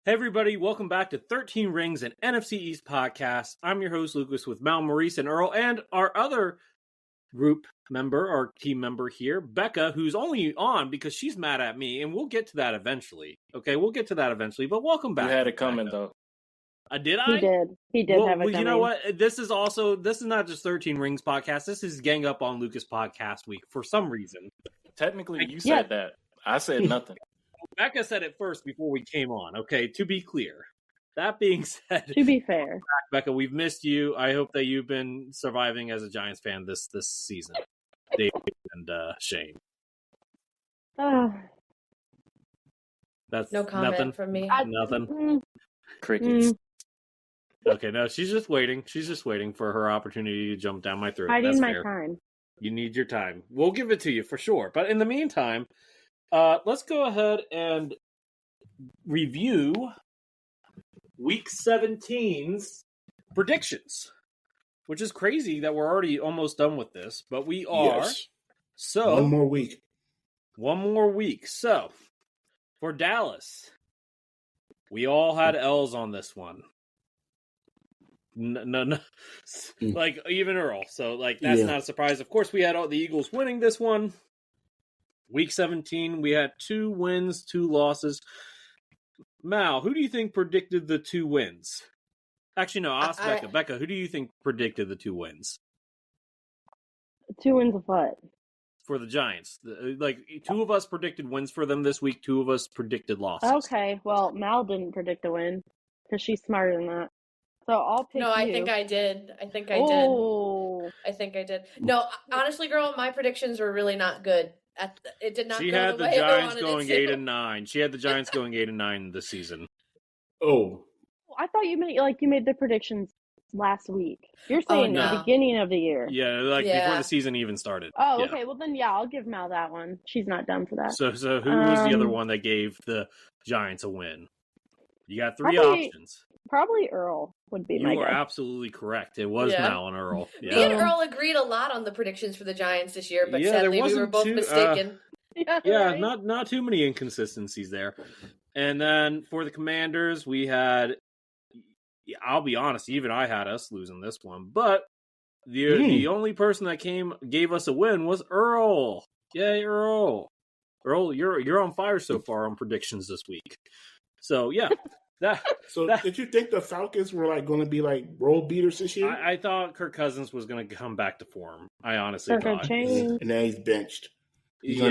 Hey everybody, welcome back to 13 Rings, an NFC East podcast. I'm your host, Lucas, with Mal, Maurice, and Earl, and our other group member, our team member here, Becca, who's only on because she's mad at me, and we'll get to that eventually. Okay, we'll get to that eventually, but welcome back. You had it coming, Becca. though. Did I? He did have it coming. You know what? This is not just 13 Rings podcast. This is Gang Up on Lucas podcast week for some reason. Technically, you said that. I said nothing. Becca said it first before we came on, okay, to be clear. That being said, to be fair, Becca, we've missed you. I hope that you've been surviving as a Giants fan this season. Dave and Shane. That's no comment nothing from me. Nothing. Crickets. Okay, no, she's just waiting. She's just waiting for her opportunity to jump down my throat. Hiding my time. You need your time. We'll give it to you for sure. But in the meantime, let's go ahead and review Week 17's predictions, which is crazy that we're already almost done with this, but we are. Yes. So one more week. So for Dallas, we all had L's on this one. No, like even Earl. So like that's not a surprise. Of course, we had all the Eagles winning this one. Week 17, we had 2 wins, 2 losses. Mal, who do you think predicted the 2 wins? Actually, no, I'll ask Becca. Becca, who do you think predicted the 2 wins? 2 wins of what? For the Giants. Like, 2 of us predicted wins for them this week, 2 of us predicted losses. Okay, well, Mal didn't predict a win because she's smarter than that. So I'll pick No, you. I think I did. I think I did. No, honestly, girl, my predictions were really not good. It did not. She had the Giants going 8-9. She had the Giants going 8-9 this season. Oh, I thought you made the predictions last week. You're saying the beginning of the year. Yeah, before the season even started. Oh, yeah. Okay. Well, then I'll give Mal that one. She's not dumb for that. So who was the other one that gave the Giants a win? You got 3 options. Probably Earl would be my guess. You are absolutely correct. It was Mal and Earl. Yeah. Me and Earl agreed a lot on the predictions for the Giants this year, but sadly we were both mistaken. Right? not too many inconsistencies there. And then for the Commanders, we had, I'll be honest, even I had us losing this one. But the only person that gave us a win was Earl. Yay, Earl. Earl, you're on fire so far on predictions this week. So, yeah. Did you think the Falcons were going to be world beaters this year? I thought Kirk Cousins was going to come back to form. I honestly thought. And now he's benched. He's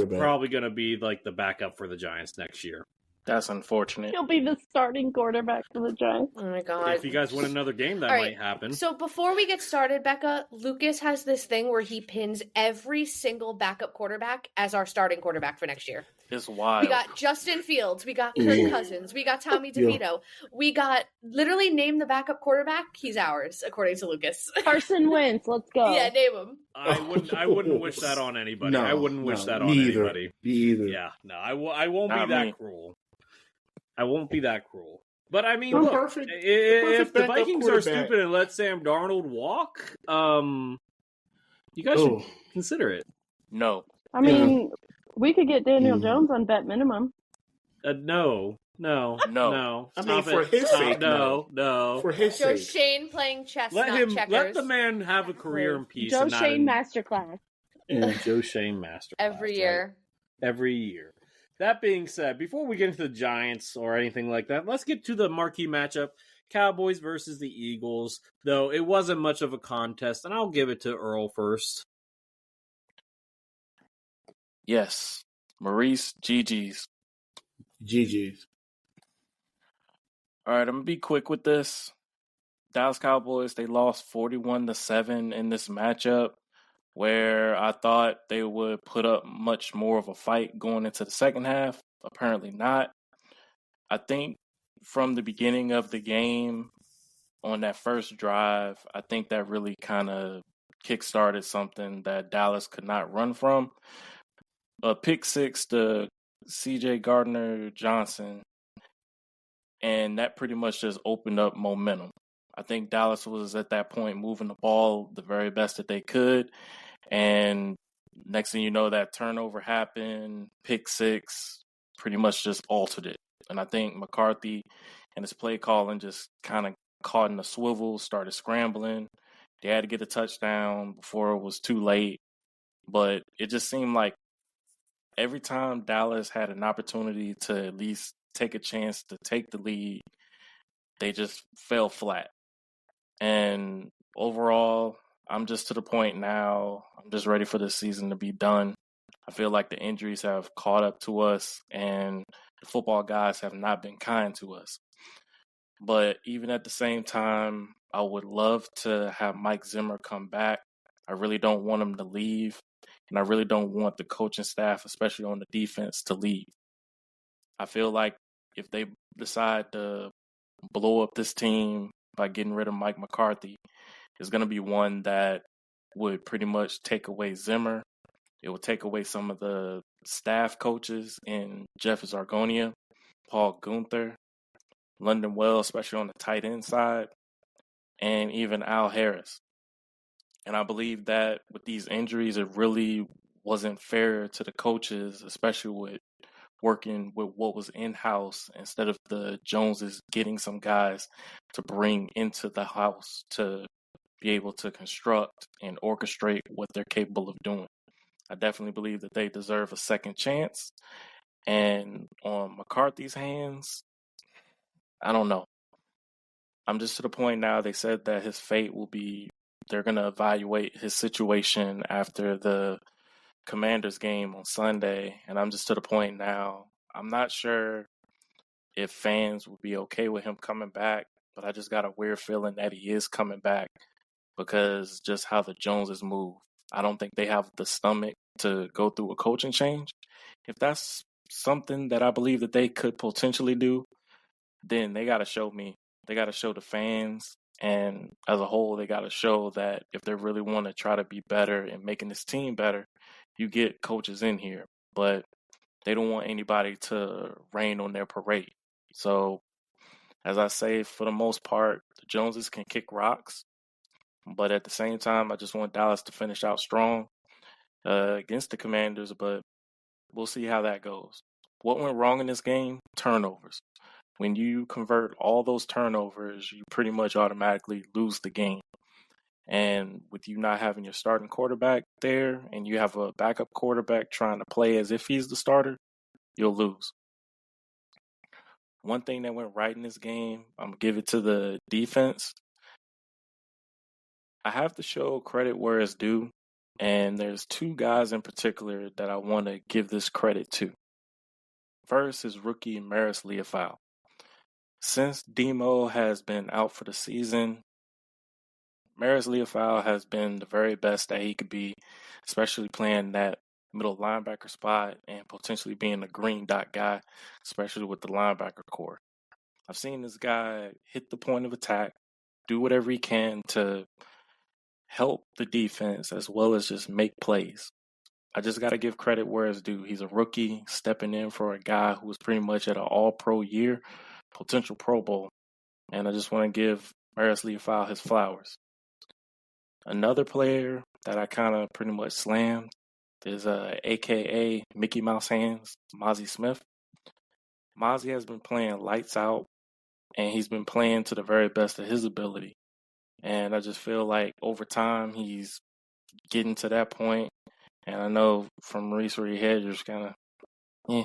probably going to be the backup for the Giants next year. That's unfortunate. He'll be the starting quarterback for the Giants. Oh my God. If you guys win another game, that might happen. So before we get started, Becca, Lucas has this thing where he pins every single backup quarterback as our starting quarterback for next year. It's wild. We got Justin Fields. We got Kirk Cousins. We got Tommy DeVito. We got literally name the backup quarterback. He's ours, according to Lucas. Carson Wentz. Let's go. Yeah, name him. I wouldn't wish that on anybody. No, I wouldn't wish that on anybody. Me either. Yeah, no, I won't be that cruel. I won't be that cruel. But I mean, We're look, perfect. If the Vikings are stupid and let Sam Darnold walk, you guys should consider it. No. I mean, we could get Daniel Jones on bet minimum. No. I mean, for his sake, no. For his Joe sake. Shane playing chess, Let the man have a career in peace. Joe Shane masterclass. Joe Shane masterclass. Every year. Right? Every year. That being said, before we get into the Giants or anything like that, let's get to the marquee matchup, Cowboys versus the Eagles, though it wasn't much of a contest, and I'll give it to Earl first. Yes. Maurice, GG's. All right, I'm going to be quick with this. Dallas Cowboys, they lost 41-7 in this matchup, where I thought they would put up much more of a fight going into the second half. Apparently not. I think from the beginning of the game, on that first drive, I think that really kind of kickstarted something that Dallas could not run from. A pick six to C.J. Gardner-Johnson, and that pretty much just opened up momentum. I think Dallas was at that point moving the ball the very best that they could. And next thing you know, that turnover happened, pick six, pretty much just altered it. And I think McCarthy and his play calling just kind of caught in the swivel, started scrambling. They had to get a touchdown before it was too late. But it just seemed like every time Dallas had an opportunity to at least take a chance to take the lead, they just fell flat. And overall, I'm just to the point now, I'm just ready for this season to be done. I feel like the injuries have caught up to us and the football guys have not been kind to us. But even at the same time, I would love to have Mike Zimmer come back. I really don't want him to leave. And I really don't want the coaching staff, especially on the defense, to leave. I feel like if they decide to blow up this team by getting rid of Mike McCarthy, it's going to be one that would pretty much take away Zimmer. It would take away some of the staff coaches in Jeff Zargonia, Paul Gunther, London Wells, especially on the tight end side, and even Al Harris. And I believe that with these injuries, it really wasn't fair to the coaches, especially with working with what was in-house instead of the Joneses getting some guys to bring into the house to be able to construct and orchestrate what they're capable of doing. I definitely believe that they deserve a second chance. And on McCarthy's hands, I don't know. I'm just to the point now, they said that his fate will be, they're going to evaluate his situation after the Commanders game on Sunday. And I'm just to the point now, I'm not sure if fans will be okay with him coming back, but I just got a weird feeling that he is coming back because just how the Joneses move. I don't think they have the stomach to go through a coaching change. If that's something that I believe that they could potentially do, then they got to show me. They got to show the fans, and as a whole, they got to show that if they really want to try to be better and making this team better, you get coaches in here. But they don't want anybody to rain on their parade. So, as I say, for the most part, the Joneses can kick rocks. But at the same time, I just want Dallas to finish out strong against the Commanders, but we'll see how that goes. What went wrong in this game? Turnovers. When you convert all those turnovers, you pretty much automatically lose the game. And with you not having your starting quarterback there and you have a backup quarterback trying to play as if he's the starter, you'll lose. One thing that went right in this game, I'm going to give it to the defense. I have to show credit where it's due. And there's two guys in particular that I want to give this credit to. First is rookie Maris Leofau. Since Demo has been out for the season, Maris Leofau has been the very best that he could be, especially playing that middle linebacker spot and potentially being a green dot guy, especially with the linebacker core. I've seen this guy hit the point of attack, do whatever he can to help the defense as well as just make plays. I just got to give credit where it's due. He's a rookie stepping in for a guy who was pretty much at an all-pro year, potential Pro Bowl. And I just want to give Maris Leofau his flowers. Another player that I kind of pretty much slammed is AKA Mickey Mouse Hands, Mozzie Smith. Mozzie has been playing lights out, and he's been playing to the very best of his ability. And I just feel like over time he's getting to that point. And I know from Reese where your head, you're just kind of,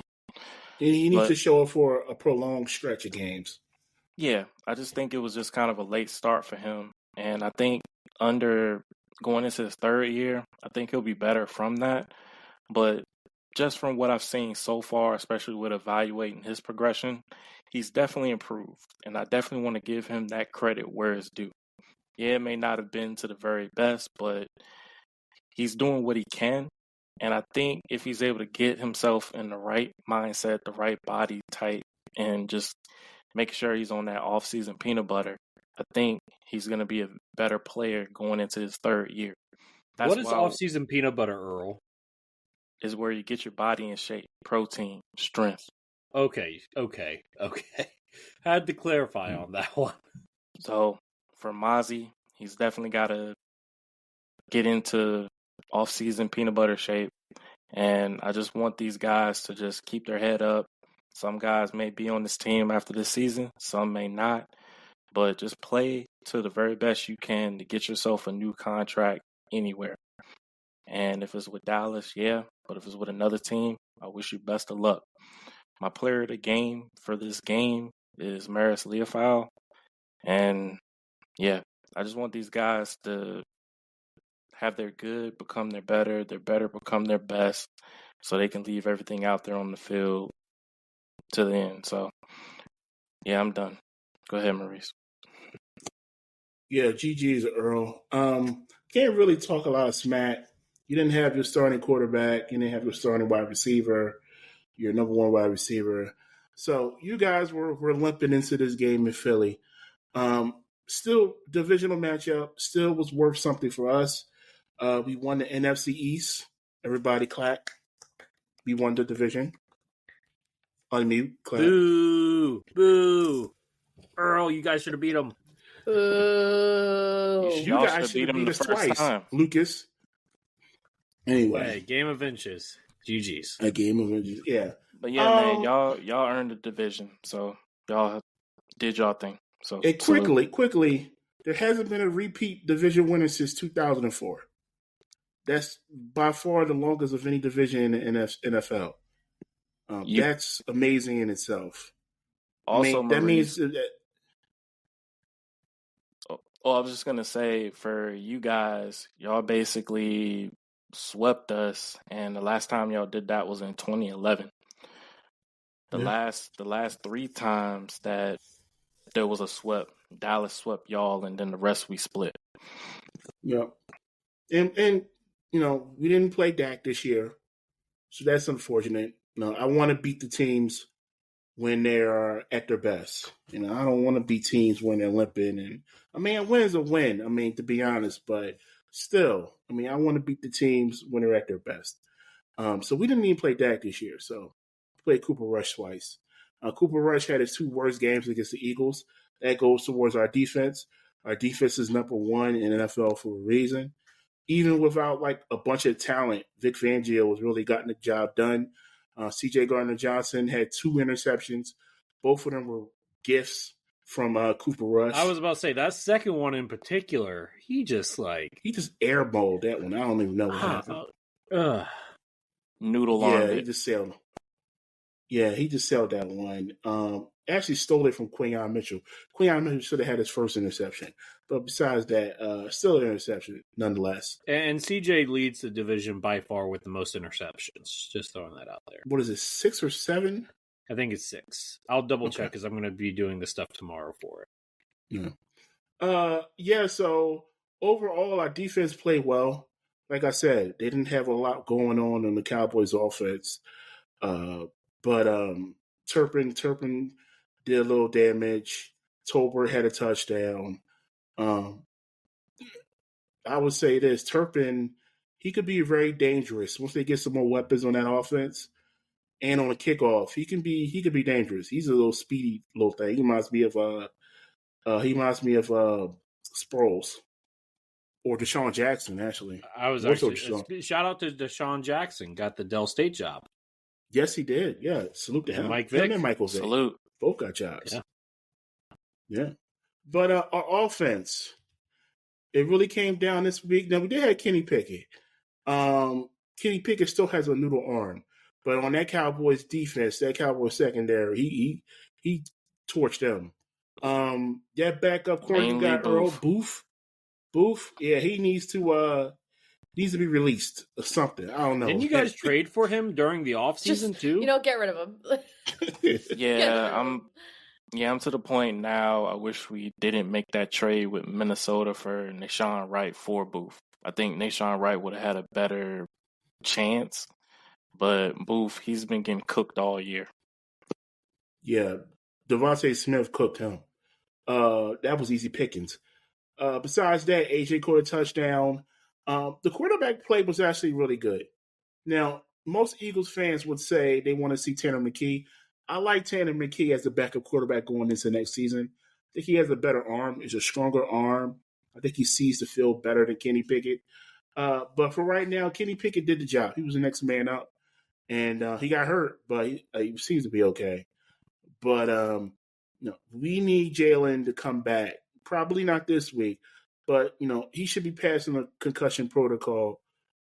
He needs to show up for a prolonged stretch of games. Yeah, I just think it was just kind of a late start for him. And I think under going into his third year, I think he'll be better from that. But just from what I've seen so far, especially with evaluating his progression, he's definitely improved. And I definitely want to give him that credit where it's due. Yeah, it may not have been to the very best, but he's doing what he can. And I think if he's able to get himself in the right mindset, the right body type, and just making sure he's on that off-season peanut butter, I think he's going to be a better player going into his third year. What is off-season peanut butter, Earl? Is where you get your body in shape, protein, strength. Okay. Had to clarify on that one. So for Mozzie, he's definitely got to get into off-season peanut butter shape. And I just want these guys to just keep their head up, Some guys may be on this team after this season, some may not. But just play to the very best you can to get yourself a new contract anywhere. And if it's with Dallas, yeah. But if it's with another team, I wish you best of luck. My player of the game for this game is Maris Leofau. And yeah, I just want these guys to have their good become their better become their best, so they can leave everything out there on the field to the end. So yeah, I'm done. Go ahead, Maurice. Yeah, GG's Earl. Can't really talk a lot of smack. You didn't have your starting quarterback. You didn't have your starting wide receiver, your number one wide receiver. So you guys were limping into this game in Philly. Still, divisional matchup, still was worth something for us. We won the NFC East. Everybody clap. We won the division. Unmute, clap. Boo! Boo! Earl, you guys should have beat him. Ooh. You guys should have beat us twice, time. Lucas. Anyway. Hey, game of inches. GG's. A game of inches, yeah. But yeah, man, y'all earned the division, so y'all did y'all thing. So and quickly, there hasn't been a repeat division winner since 2004. That's by far the longest of any division in the NFL. That's amazing in itself. Also, that means that. I was just gonna say, for you guys, y'all basically swept us, and the last time y'all did that was in 2011. The last 3 times that there was a swept, Dallas swept y'all, and then the rest we split. Yeah, and we didn't play Dak this year, so that's unfortunate. I want to beat the teams when they are at their best. I don't want to beat teams when they're limping. And a win's a win. To be honest, but still, I want to beat the teams when they're at their best. So we didn't even play Dak this year. So we played Cooper Rush twice. Cooper Rush had his 2 worst games against the Eagles. That goes towards our defense. Our defense is number 1 in the NFL for a reason. Even without a bunch of talent, Vic Fangio has really gotten the job done. C.J. Gardner-Johnson had 2 interceptions. Both of them were gifts from Cooper Rush. I was about to say, that second one in particular, he just airballed that one. I don't even know what happened. Noodle on it. He just sailed. Yeah, he just sailed that one. Actually stole it from Quinyon Mitchell. Quinyon Mitchell should have had his first interception. But besides that, still an interception nonetheless. And CJ leads the division by far with the most interceptions. Just throwing that out there. What is it, 6 or 7? I think it's 6. I'll double check because I'm going to be doing the stuff tomorrow for it. Yeah. So overall, our defense played well. Like I said, they didn't have a lot going on in the Cowboys' offense. But Turpin did a little damage. Tolbert had a touchdown. I would say this: Turpin, he could be very dangerous once they get some more weapons on that offense, and on a kickoff, he can be dangerous. He's a little speedy little thing. He reminds me of Sproles or Deshaun Jackson. Actually, I was actually shout out to Deshaun Jackson. Got the Dell State job. Yes, he did. Yeah, salute to him. Mike Vick. Him and Michael Vick. Salute. Both got jobs. Yeah. But our offense, it really came down this week. Now, we did have Kenny Pickett. Kenny Pickett still has a noodle arm. But on that Cowboys defense, that Cowboys secondary, he torched them. That backup corner you got, Earl Booth. Yeah, he needs to be released or something. I don't know. Didn't you guys trade for him during the offseason too? Get rid of him. I'm to the point now. I wish we didn't make that trade with Minnesota for Nashawn Wright for Booth. I think Nashawn Wright would have had a better chance, but Booth, he's been getting cooked all year. Yeah, Devontae Smith cooked him. That was easy pickings. Besides that, AJ caught a touchdown. The quarterback play was actually really good. Now, most Eagles fans would say they want to see Tanner McKee. I like Tanner McKee as a backup quarterback going into next season. I think he has a better arm. It's a stronger arm. I think he sees the field better than Kenny Pickett. But for right now, Kenny Pickett did the job. He was the next man up. and he got hurt, but he seems to be okay. But we need Jalen to come back. Probably not this week, but he should be passing a concussion protocol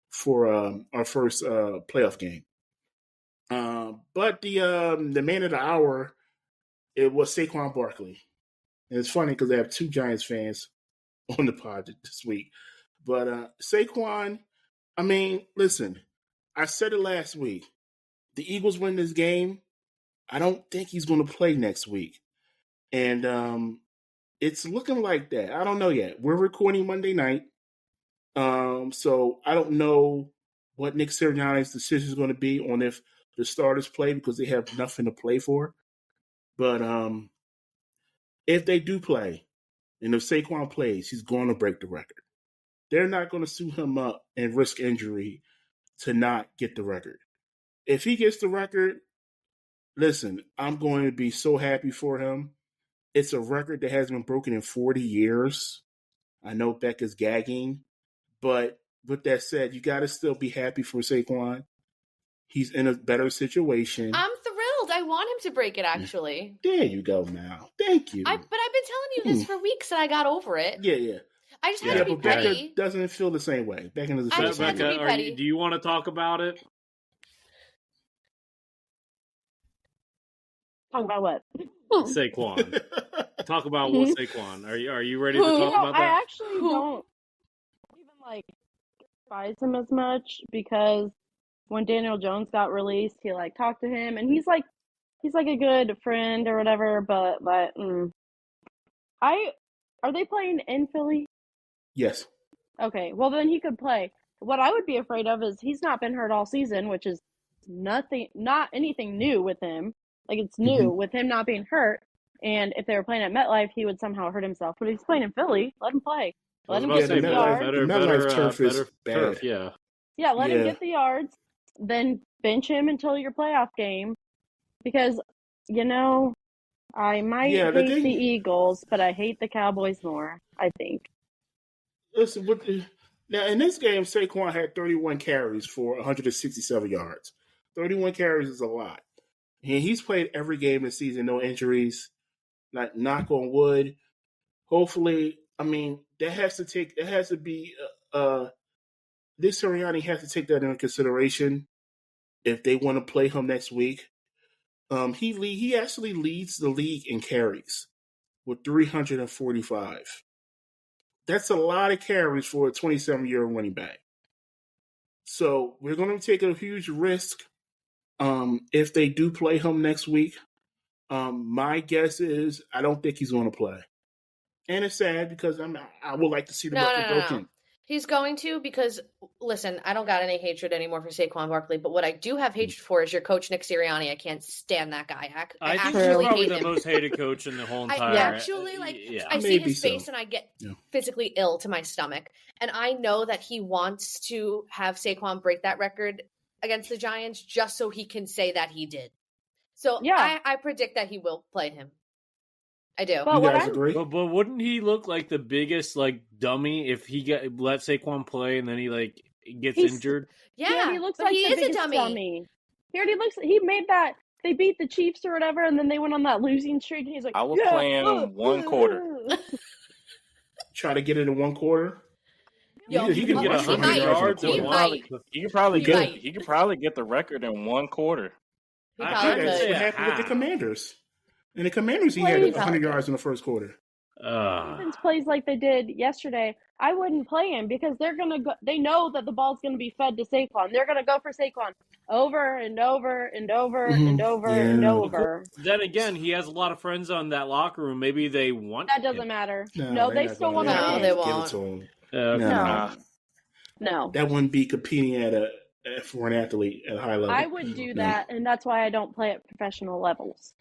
for our first playoff game. But the man of the hour, it was Saquon Barkley. And it's funny because I have two Giants fans on the pod this week. But Saquon, I mean, listen, I said it last week. The Eagles win this game. I don't think he's going to play next week. And it's looking like that. I don't know yet. We're recording Monday night. So I don't know what Nick Sirianni's decision is going to be on if the starters play because they have nothing to play for. But if they do play, and if Saquon plays, he's going to break the record. They're not going to sue him up and risk injury to not get the record. If he gets the record, listen, I'm going to be so happy for him. It's a record that hasn't been broken in 40 years. I know Becca's gagging, but with that said, you got to still be happy for Saquon. He's in a better situation. I'm thrilled. I want him to break it, actually. There you go, now. Thank you. But I've been telling you this for weeks, and I got over it. Yeah. I just had to be petty. Becca doesn't feel the same way. Becca doesn't feel the same way. Becca, do you want to talk about it? Talk about what? Saquon. Talk about what Saquon. Are you ready to talk about that? I actually don't even despise him as much because when Daniel Jones got released, he talked to him and he's like a good friend or whatever. But are they playing in Philly? Yes. Okay, well then he could play. What I would be afraid of is he's not been hurt all season, which is not anything new with him. It's new with him not being hurt. And if they were playing at MetLife, he would somehow hurt himself. But if he's playing in Philly, let him play. Let him get the yards. MetLife turf is bad. Yeah, let him get the yards. Then bench him until your playoff game. Because, I might hate the Eagles, but I hate the Cowboys more, I think. Listen, now in this game, Saquon had 31 carries for 167 yards. 31 carries is a lot. And he's played every game this season, no injuries. Knock on wood. Hopefully, I mean, this Sirianni has to take that into consideration if they want to play him next week. He actually leads the league in carries with 345. That's a lot of carries for a 27-year running back. So we're going to take a huge risk if they do play him next week. My guess is I don't think he's going to play. And it's sad because I would like to see the record broken. No. He's going to because, listen, I don't got any hatred anymore for Saquon Barkley, but what I do have hatred for is your coach, Nick Sirianni. I can't stand that guy. I think he's probably the most hated coach in the whole entire... I see his face and I get physically ill to my stomach. And I know that he wants to have Saquon break that record against the Giants just so he can say that he did. So I predict that he will play him. I do. But you guys agree? But wouldn't he look like the biggest dummy if he let Saquon play and then he gets injured? Yeah, he looks like he is a dummy. He already looks. He made that. They beat the Chiefs or whatever, and then they went on that losing streak. And he's like, I will play him one quarter. Try to get it in one quarter. Yo, he could get 100 yards. He could probably get the record in one quarter. That's what happened with the Commanders. And the Commanders, he had 100 yards in the first quarter. Defense plays like they did yesterday. I wouldn't play him because they're gonna go. They know that the ball's gonna be fed to Saquon. They're gonna go for Saquon over and over and over and over and over. Then again, he has a lot of friends on that locker room. Maybe they want. That doesn't matter. No, they still want to win. They won't. No. That wouldn't be competing for an athlete at a high level. I would do that, and that's why I don't play at professional levels.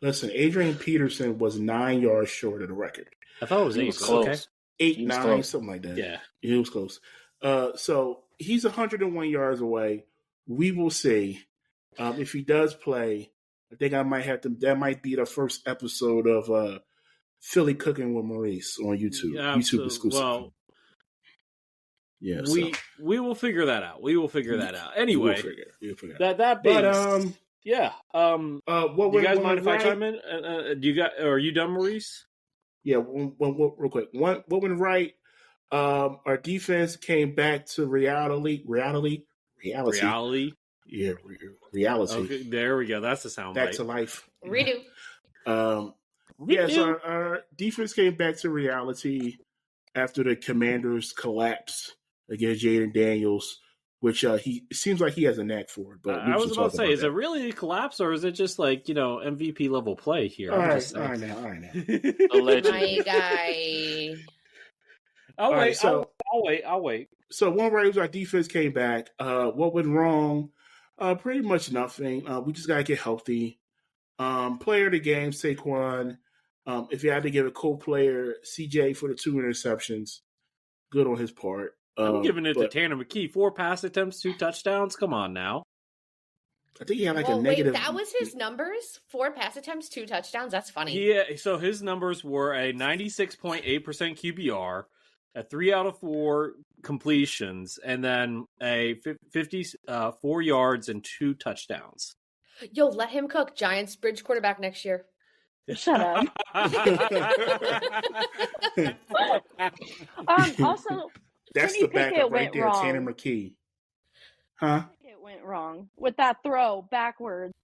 Listen, Adrian Peterson was 9 yards short of the record. I thought it was 8. Was close. Okay. 8, 9, something like that. Yeah. He was close. So he's 101 yards away. We will see. If he does play, I think that might be the first episode of Philly Cooking with Maurice on YouTube. Yeah, YouTube exclusive. Well, Yeah, we will figure that out. We will figure that out. Anyway, we'll figure that being yeah. What do you guys mind if I chime in? Are you done, Maurice? Yeah, real quick. What went right? Our defense came back to reality. Yeah, reality. Okay, there we go. That's the sound back bite. to life. Redo. So our defense came back to reality after the Commanders collapsed against Jaden Daniels, which it seems like he has a knack for it. But I was about to say, is it really a collapse or is it just like, MVP level play here? All right now. Allegedly. My guy. I'll wait. So one right, our defense came back. What went wrong? Pretty much nothing. We just gotta get healthy. Player of the game, Saquon. If you had to give a co-player, CJ for the 2 interceptions, good on his part. I'm giving it to Tanner McKee. 4 pass attempts, 2 touchdowns. Come on now. I think he had a negative. Wait, that was his numbers? 4 pass attempts, 2 touchdowns. That's funny. Yeah, so his numbers were a 96.8% QBR, a 3 out of 4 completions, and then a 54 yards and 2 touchdowns. Yo, let him cook. Giants bridge quarterback next year. Shut up. Also, that's Kenny the backup Pickett right there, wrong. Tanner McKee. Huh? It went wrong with that throw backwards.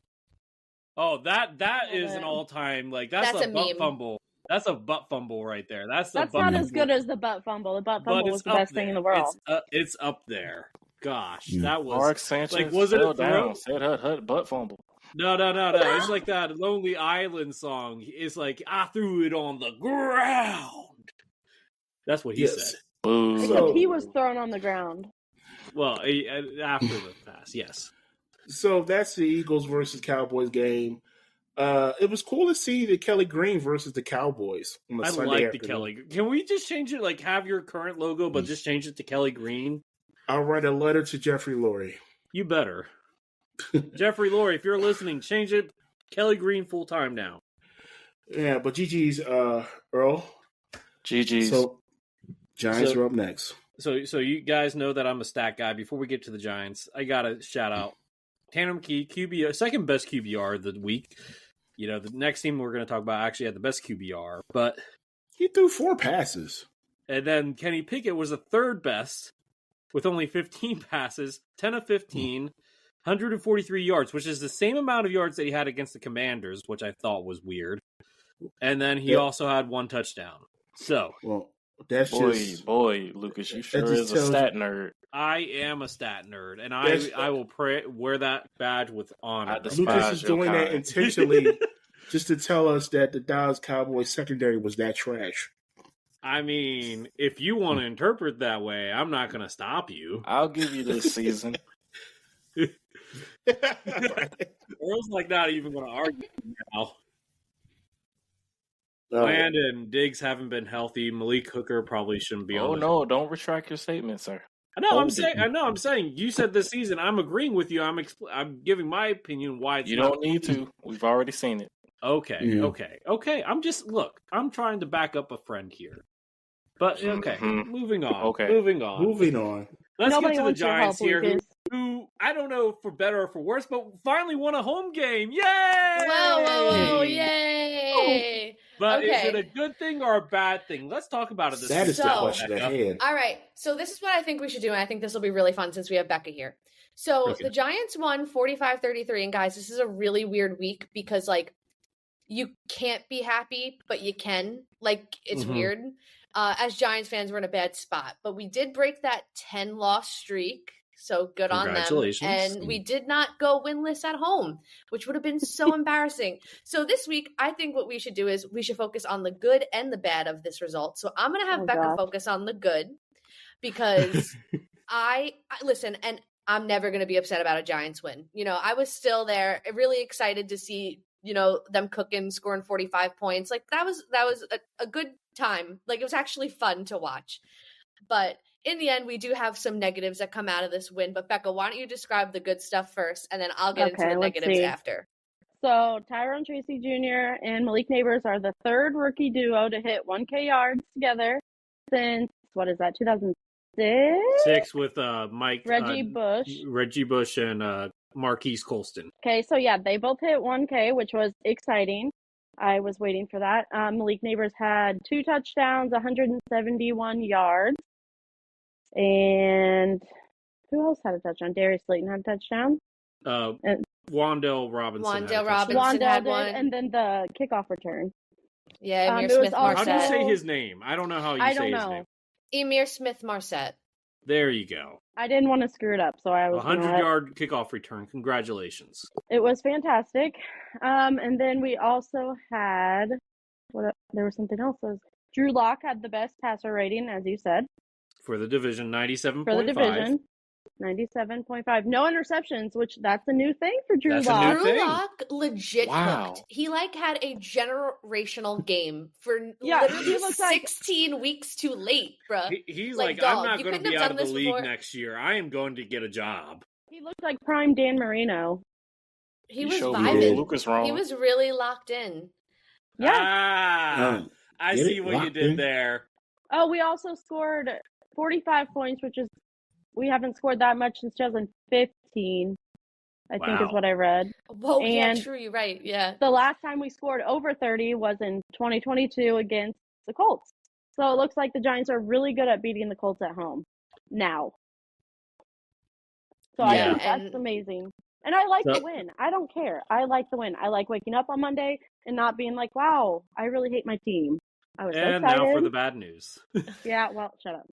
Oh, that is an all-time, that's a butt meme. fumble. That's a butt fumble right there. That's not as good as the butt fumble. The butt fumble was the best thing in the world. It's up there. Gosh, Yeah. that was Mark Sanchez was it fell a throw? down, said hut butt fumble. No. It's like that Lonely Island song. It's like, I threw it on the ground. That's what he said. Boo. Except he was thrown on the ground. Well, after the pass, yes. So that's the Eagles versus Cowboys game. It was cool to see the Kelly Green versus the Cowboys on I Sunday like afternoon. the Kelly. Can we just change it? Have your current logo, but just change it to Kelly Green? I'll write a letter to Jeffrey Lurie. You better. Jeffrey Lurie, if you're listening, change it. Kelly Green full time now. Yeah, but GG's, Earl. GG's. So Giants are up next. So you guys know that I'm a stat guy. Before we get to the Giants, I gotta shout out Tanner McKee, QB, second best QBR of the week. The next team we're going to talk about actually had the best QBR, but he threw 4 passes. And then Kenny Pickett was the third best with only 15 passes, 10 of 15, 143 yards, which is the same amount of yards that he had against the Commanders, which I thought was weird. And then he also had 1 touchdown. So, that's boy, Lucas, you sure is a stat nerd. I am a stat nerd, and I will wear that badge with honor. Lucas is doing that intentionally just to tell us that the Dallas Cowboys secondary was that trash. I mean, if you want to interpret that way, I'm not going to stop you. I'll give you this season. Earl's not even going to argue now. Landon Diggs haven't been healthy. Malik Hooker probably shouldn't be on. Oh no! Don't retract your statement, sir. I'm saying. You said this season. I'm agreeing with you. I'm giving my opinion why it's you don't need to. We've already seen it. Okay. Yeah. Okay. I'm trying to back up a friend here. But okay, moving on. Moving on. Let's get to the Giants here, who I don't know for better or for worse, but finally won a home game. Yay! Whoa! Yay! But is it a good thing or a bad thing? Let's talk about it this week. That is the question ahead. All right. So this is what I think we should do, and I think this will be really fun since we have Becca here. So the Giants won 45-33, and guys, this is a really weird week because you can't be happy, but you can. It's weird. As Giants fans, we're in a bad spot, but we did break that 10-loss streak. So good on them. Congratulations. And we did not go winless at home, which would have been so embarrassing. So this week, I think what we should do is we should focus on the good and the bad of this result. So I'm going to have Becca focus on the good because I listen, and I'm never going to be upset about a Giants win. I was still there, really excited to see, them cooking, scoring 45 points. That was a good time. It was actually fun to watch. But in the end, we do have some negatives that come out of this win. But Becca, why don't you describe the good stuff first, and then I'll get into the negatives after. So Tyrone Tracy Jr. and Malik Neighbors are the third rookie duo to hit 1K yards together since, 2000? 6 with Mike Reggie Bush and Marquise Colston. Okay, so yeah, they both hit 1K, which was exciting. I was waiting for that. Malik Neighbors had 2 touchdowns, 171 yards. And who else had a touchdown? Darius Slayton had a touchdown. Wandale Robinson had one. And then the kickoff return. Yeah, Emir Smith-Marset. How do you say his name? I don't know how you say his name. Emir Smith-Marset. There you go. I didn't want to screw it up, so I was 100-yard kickoff return. Congratulations. It was fantastic. And then we also had there was something else. Drew Lock had the best passer rating, as you said. For the division, 97.5. For the division, 97.5. No interceptions, which that's a new thing for Drew Lock. Drew Lock legit cooked. He had a generational game for literally 16 weeks too late, bro. He's like, dog, I'm not going to be out of the league next year. I am going to get a job. He looked like prime Dan Marino. He was vibing. Lucas wrong. He was really locked in. Yeah. I see what you did there. Oh, we also scored 45 points, which is, we haven't scored that much since 2015, I think is what I read. Whoa, yeah, true, you're right, yeah. The last time we scored over 30 was in 2022 against the Colts. So it looks like the Giants are really good at beating the Colts at home now. So I think that's amazing. And I like the win. I don't care. I like the win. I like waking up on Monday and not being like, wow, I really hate my team. I was so excited. Now for the bad news. Yeah, well, shut up.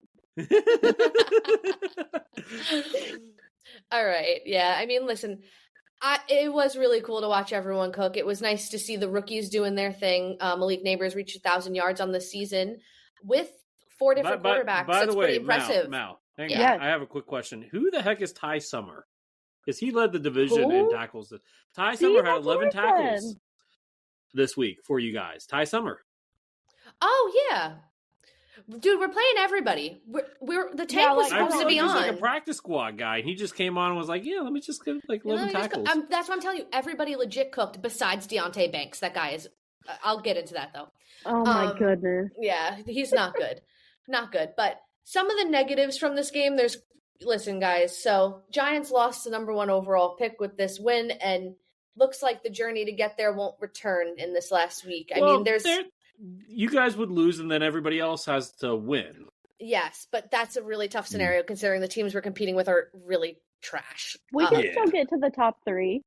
All right. Yeah. I mean, listen, it was really cool to watch everyone cook. It was nice to see the rookies doing their thing. Malik Neighbors reached 1,000 yards on the season with 4 different quarterbacks. By That's the way, pretty impressive. Mal, hang on. I have a quick question. Who the heck is Ty Summer? Because he led the division in tackles. Ty Summer had 11 tackles this week for you guys. Ty Summer. Oh, yeah. Dude, we're playing everybody. We're the tank was supposed to be on. He's like a practice squad guy, and he just came on and was like, "Yeah, let me just get 11 tackles." That's what I'm telling you. Everybody legit cooked besides Deontay Banks. That guy is. I'll get into that though. Oh my goodness. Yeah, he's not good. Not good. But some of the negatives from this game. Listen, guys. So Giants lost the number 1 overall pick with this win, and looks like the journey to get there won't return in this last week. I mean, you guys would lose, and then everybody else has to win. Yes, but that's a really tough scenario considering the teams we're competing with are really trash. We can still get to the top 3.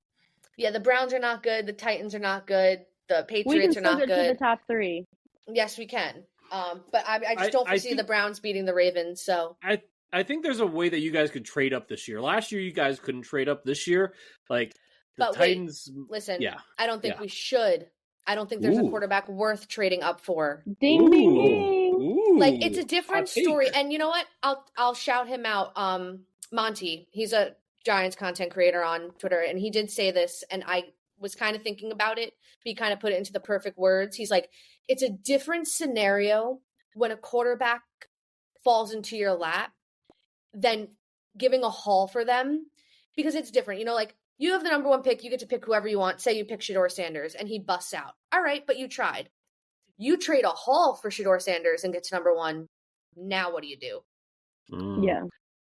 Yeah, the Browns are not good. The Titans are not good. The Patriots are not good. We can still get to the top 3. Yes, we can. But I just don't foresee the Browns beating the Ravens. So I think there's a way that you guys could trade up this year. Last year, you guys couldn't trade up. This year, Titans. Listen, I don't think we should. I don't think there's a quarterback worth trading up for. Ding, ding, ding. Like, it's a different story. And you know what? I'll shout him out. Monty, he's a Giants content creator on Twitter, and he did say this, and I was kind of thinking about it. He kind of put it into the perfect words. He's like, it's a different scenario when a quarterback falls into your lap than giving a haul for them, because it's different. You know, like, you have the number 1 pick. You get to pick whoever you want. Say you pick Shedeur Sanders and he busts out. All right, but you tried. You trade a haul for Shedeur Sanders and get to number 1. Now what do you do? Yeah.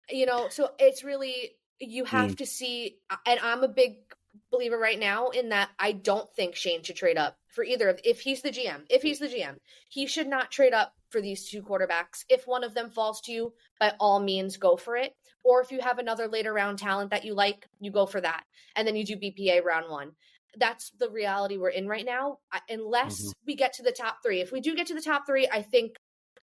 You know, so it's really, you have to see, and I'm a big believer right now in that I don't think Shane should trade up for either of, if he's the GM, he should not trade up for these 2 quarterbacks. If one of them falls to you, by all means, go for it. Or if you have another later round talent that you like, you go for that. And then you do BPA round 1. That's the reality we're in right now. Unless we get to the top 3. If we do get to the top 3, I think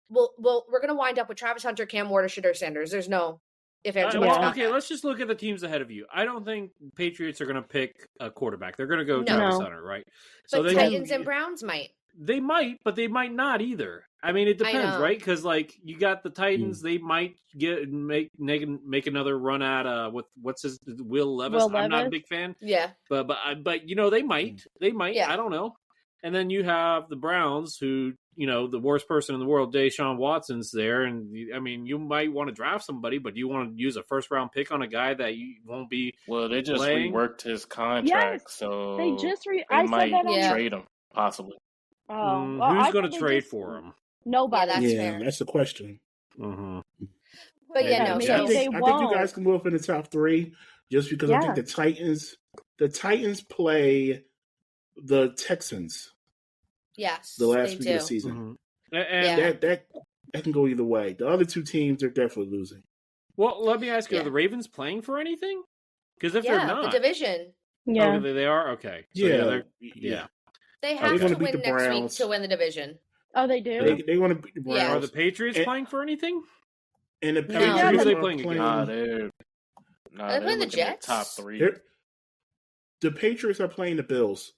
we're going to wind up with Travis Hunter, Cam Ward, or Shedeur Sanders. There's no if ands. Okay, let's just look at the teams ahead of you. I don't think Patriots are going to pick a quarterback. They're going to go Travis Hunter, right? So but Titans and Browns might. They might, but they might not either. I mean, it depends, right? Because you got the Titans, they might make another run at what's his Will Levis. I'm not a big fan. Yeah, but you know, they might. Yeah. I don't know. And then you have the Browns, who, you know, the worst person in the world, Deshaun Watson's there, and I mean, you might want to draft somebody, but you want to use a 1st-round pick on a guy that you won't be. Well, they just reworked his contract, so they just might trade him possibly. Who's going to trade for him? Nobody. That's fair. That's the question. But yeah, no. maybe So I think you guys can move up in the top 3 just because I think the Titans play the Texans. Yes, the last they week do. of the season. Mm-hmm. And that can go either way. The other 2 teams are definitely losing. Well, let me ask you: Are the Ravens playing for anything? Because if they're not, the division. Yeah, they are. Okay, so yeah. They have to win next week to win the division. Oh, they do. They want to beat the Browns. Yeah. Are the Patriots playing for anything? And the who are they playing against? They're playing the Jets. Top 3. The Patriots are playing the Bills.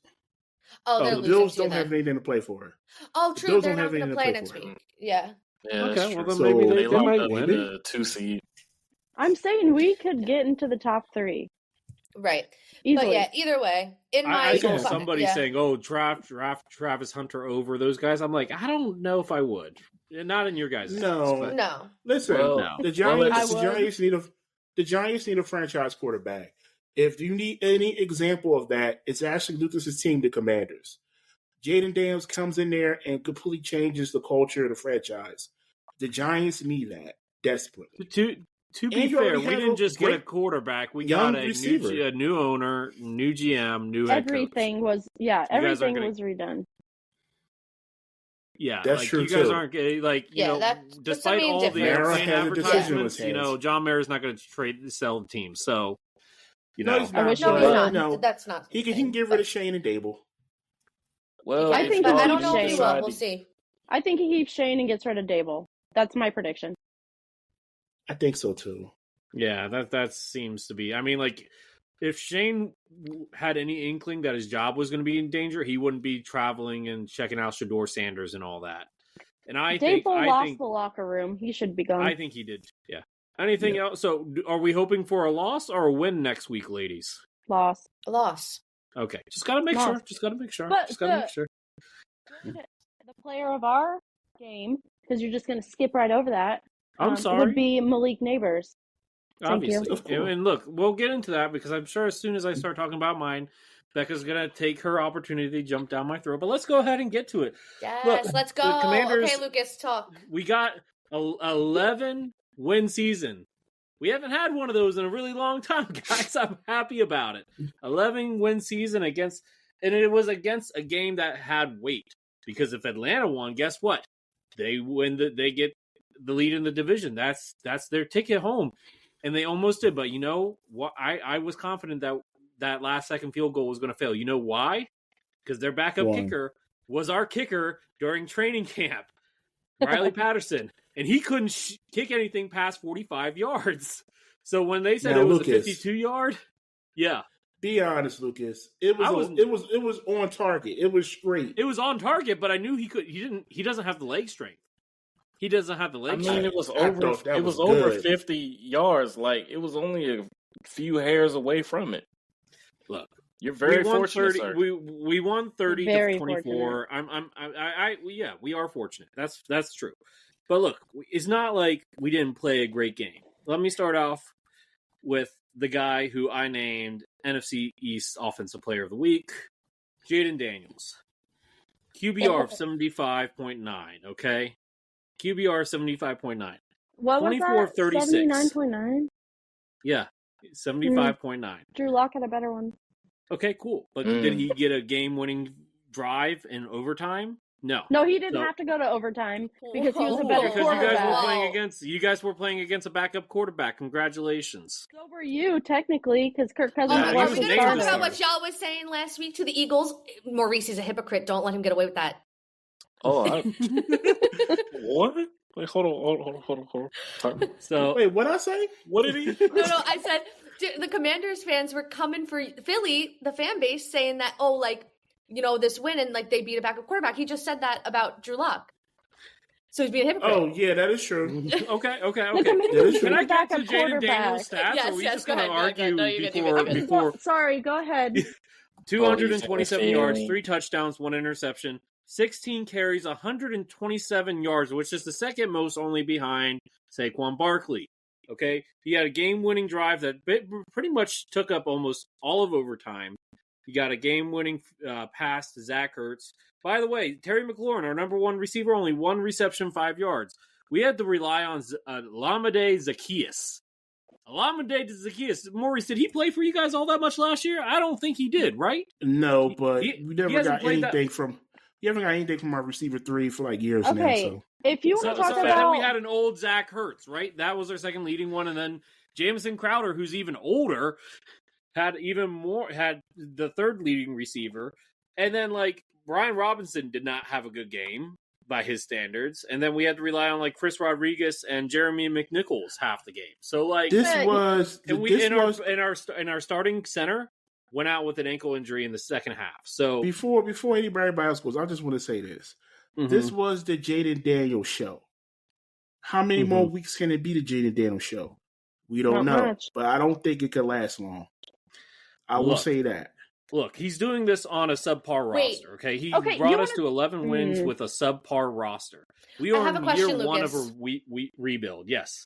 Oh, the Bills don't have anything to play for. Oh, true. They're not going to play next week. Yeah. Okay. Well, then maybe they might win the 2 seed. I'm saying we could get into the top 3. Right. Easily. But yeah, either way, I saw somebody saying, "Oh, draft Travis Hunter over those guys." I'm like, I don't know if I would. Not in your guys' No. Listen, the Giants need a franchise quarterback. If you need any example of that, it's actually Lucas's team, the Commanders. Jaden Daniels comes in there and completely changes the culture of the franchise. The Giants need that desperately. To be fair, we didn't just get a quarterback. We got a new owner, new GM, new head everything coach. Everything was redone. Yeah, that's true. You guys aren't despite all the advertisements, John Mayer's not going to sell the team. So, he's not. No, that's not. He can get rid of Shane and Dable. Well, I think I don't know if he will. We'll see. I think he keeps Shane and gets rid of Dable. That's my prediction. I think so too. Yeah, that seems to be. I mean, if Shane had any inkling that his job was going to be in danger, he wouldn't be traveling and checking out Shedeur Sanders and all that. And I think lost the locker room. He should be gone. I think he did. Yeah. Anything else? So, are we hoping for a loss or a win next week, ladies? Loss. A loss. Okay, just gotta make sure. But the player of our game, because you're just going to skip right over that. I'm sorry. Would be Malik Neighbors. Obviously. And look, we'll get into that because I'm sure as soon as I start talking about mine, Becca's going to take her opportunity to jump down my throat. But let's go ahead and get to it. Yes, let's go. Okay, Lucas, talk. We got an 11-win season. We haven't had one of those in a really long time, guys. I'm happy about it. 11-win season and it was against a game that had weight. Because if Atlanta won, guess what? They win. They get the lead in the division. That's their ticket home, and they almost did. But you know what? I was confident that last second field goal was going to fail. You know why? Because their backup kicker was our kicker during training camp, Riley Patterson, and he couldn't kick anything past 45 yards. So when they said it was a 52-yard, yeah. Be honest, Lucas. It was on target. It was straight. It was on target, but I knew he could. He doesn't have the leg strength. He doesn't have the leg strength. It was over. It was over 50 yards. It was only a few hairs away from it. Look, you're very fortunate, sir. We won 30 to 24. We are fortunate. That's true. But look, it's not like we didn't play a great game. Let me start off with the guy who I named NFC East Offensive Player of the Week, Jaden Daniels. QBR of 75.9, okay? QBR 75.9. What was 24 of 36. 79.9? Yeah, 75.9. Drew Lock had a better one. Okay, cool. But did he get a game-winning drive in overtime? No. No, he didn't have to go to overtime because he was a better quarterback. You guys were playing against a backup quarterback. Congratulations. So were you, technically, because Kirk Cousins was the starter. Are we going to talk about what y'all was saying last week to the Eagles? Maurice is a hypocrite. Don't let him get away with that. Oh, what? Wait, hold on. So, wait, what I say? What did he? No, I said the Commanders fans were coming for Philly, the fan base, saying that, this win and they beat a backup quarterback. He just said that about Drew Lock. So he's being a hypocrite. Oh, yeah, that is true. Okay. Can I get to Jaden Daniels' stats? Yes, or are we just going to argue before? Sorry, go ahead. 227 yards, 3 touchdowns, 1 interception, 16 carries, 127 yards, which is the second most, only behind Saquon Barkley. Okay, he had a game-winning drive that pretty much took up almost all of overtime. He got a game-winning pass to Zach Ertz. By the way, Terry McLaurin, our number one receiver, only 1 reception, 5 yards. we had to rely on Olamide Zaccheaus. Olamide Zaccheaus. Maurice, did he play for you guys all that much last year? I don't think he did, right? No, but we never got anything from. You haven't got anything from our receiver 3 for like years now. So if you want to talk about, and then we had an old Zach Ertz, right? That was our second leading one, and then Jamison Crowder, who's even older, had the third leading receiver, and then like Brian Robinson did not have a good game by his standards, and then we had to rely on like Chris Rodriguez and Jeremy McNichols half the game. So like our starting center went out with an ankle injury in the second half. So before anybody else goes, I just want to say this: this was the Jaden Daniels show. How many more weeks can it be the Jaden Daniels show? We don't know, but I don't think it could last long. I will say that. Look, he's doing this on a subpar roster, okay? He brought us to 11 wins with a subpar roster. We are in year one of a rebuild, yes.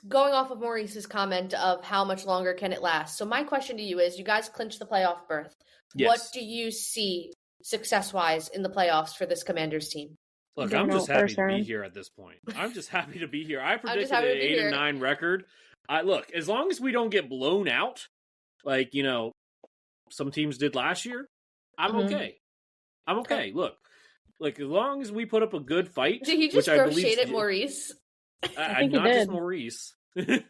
Going off of Maurice's comment of how much longer can it last. So my question to you is, you guys clinched the playoff berth. Yes. What do you see success-wise in the playoffs for this Commanders team? Look, I'm just happy to be here at this point. I'm just happy to be here. I predicted an 8-9 record. Look, as long as we don't get blown out, like, you know, some teams did last year, I'm okay. I'm okay. Look, like as long as we put up a good fight. Did he just throw shade at Maurice? Not just Maurice. He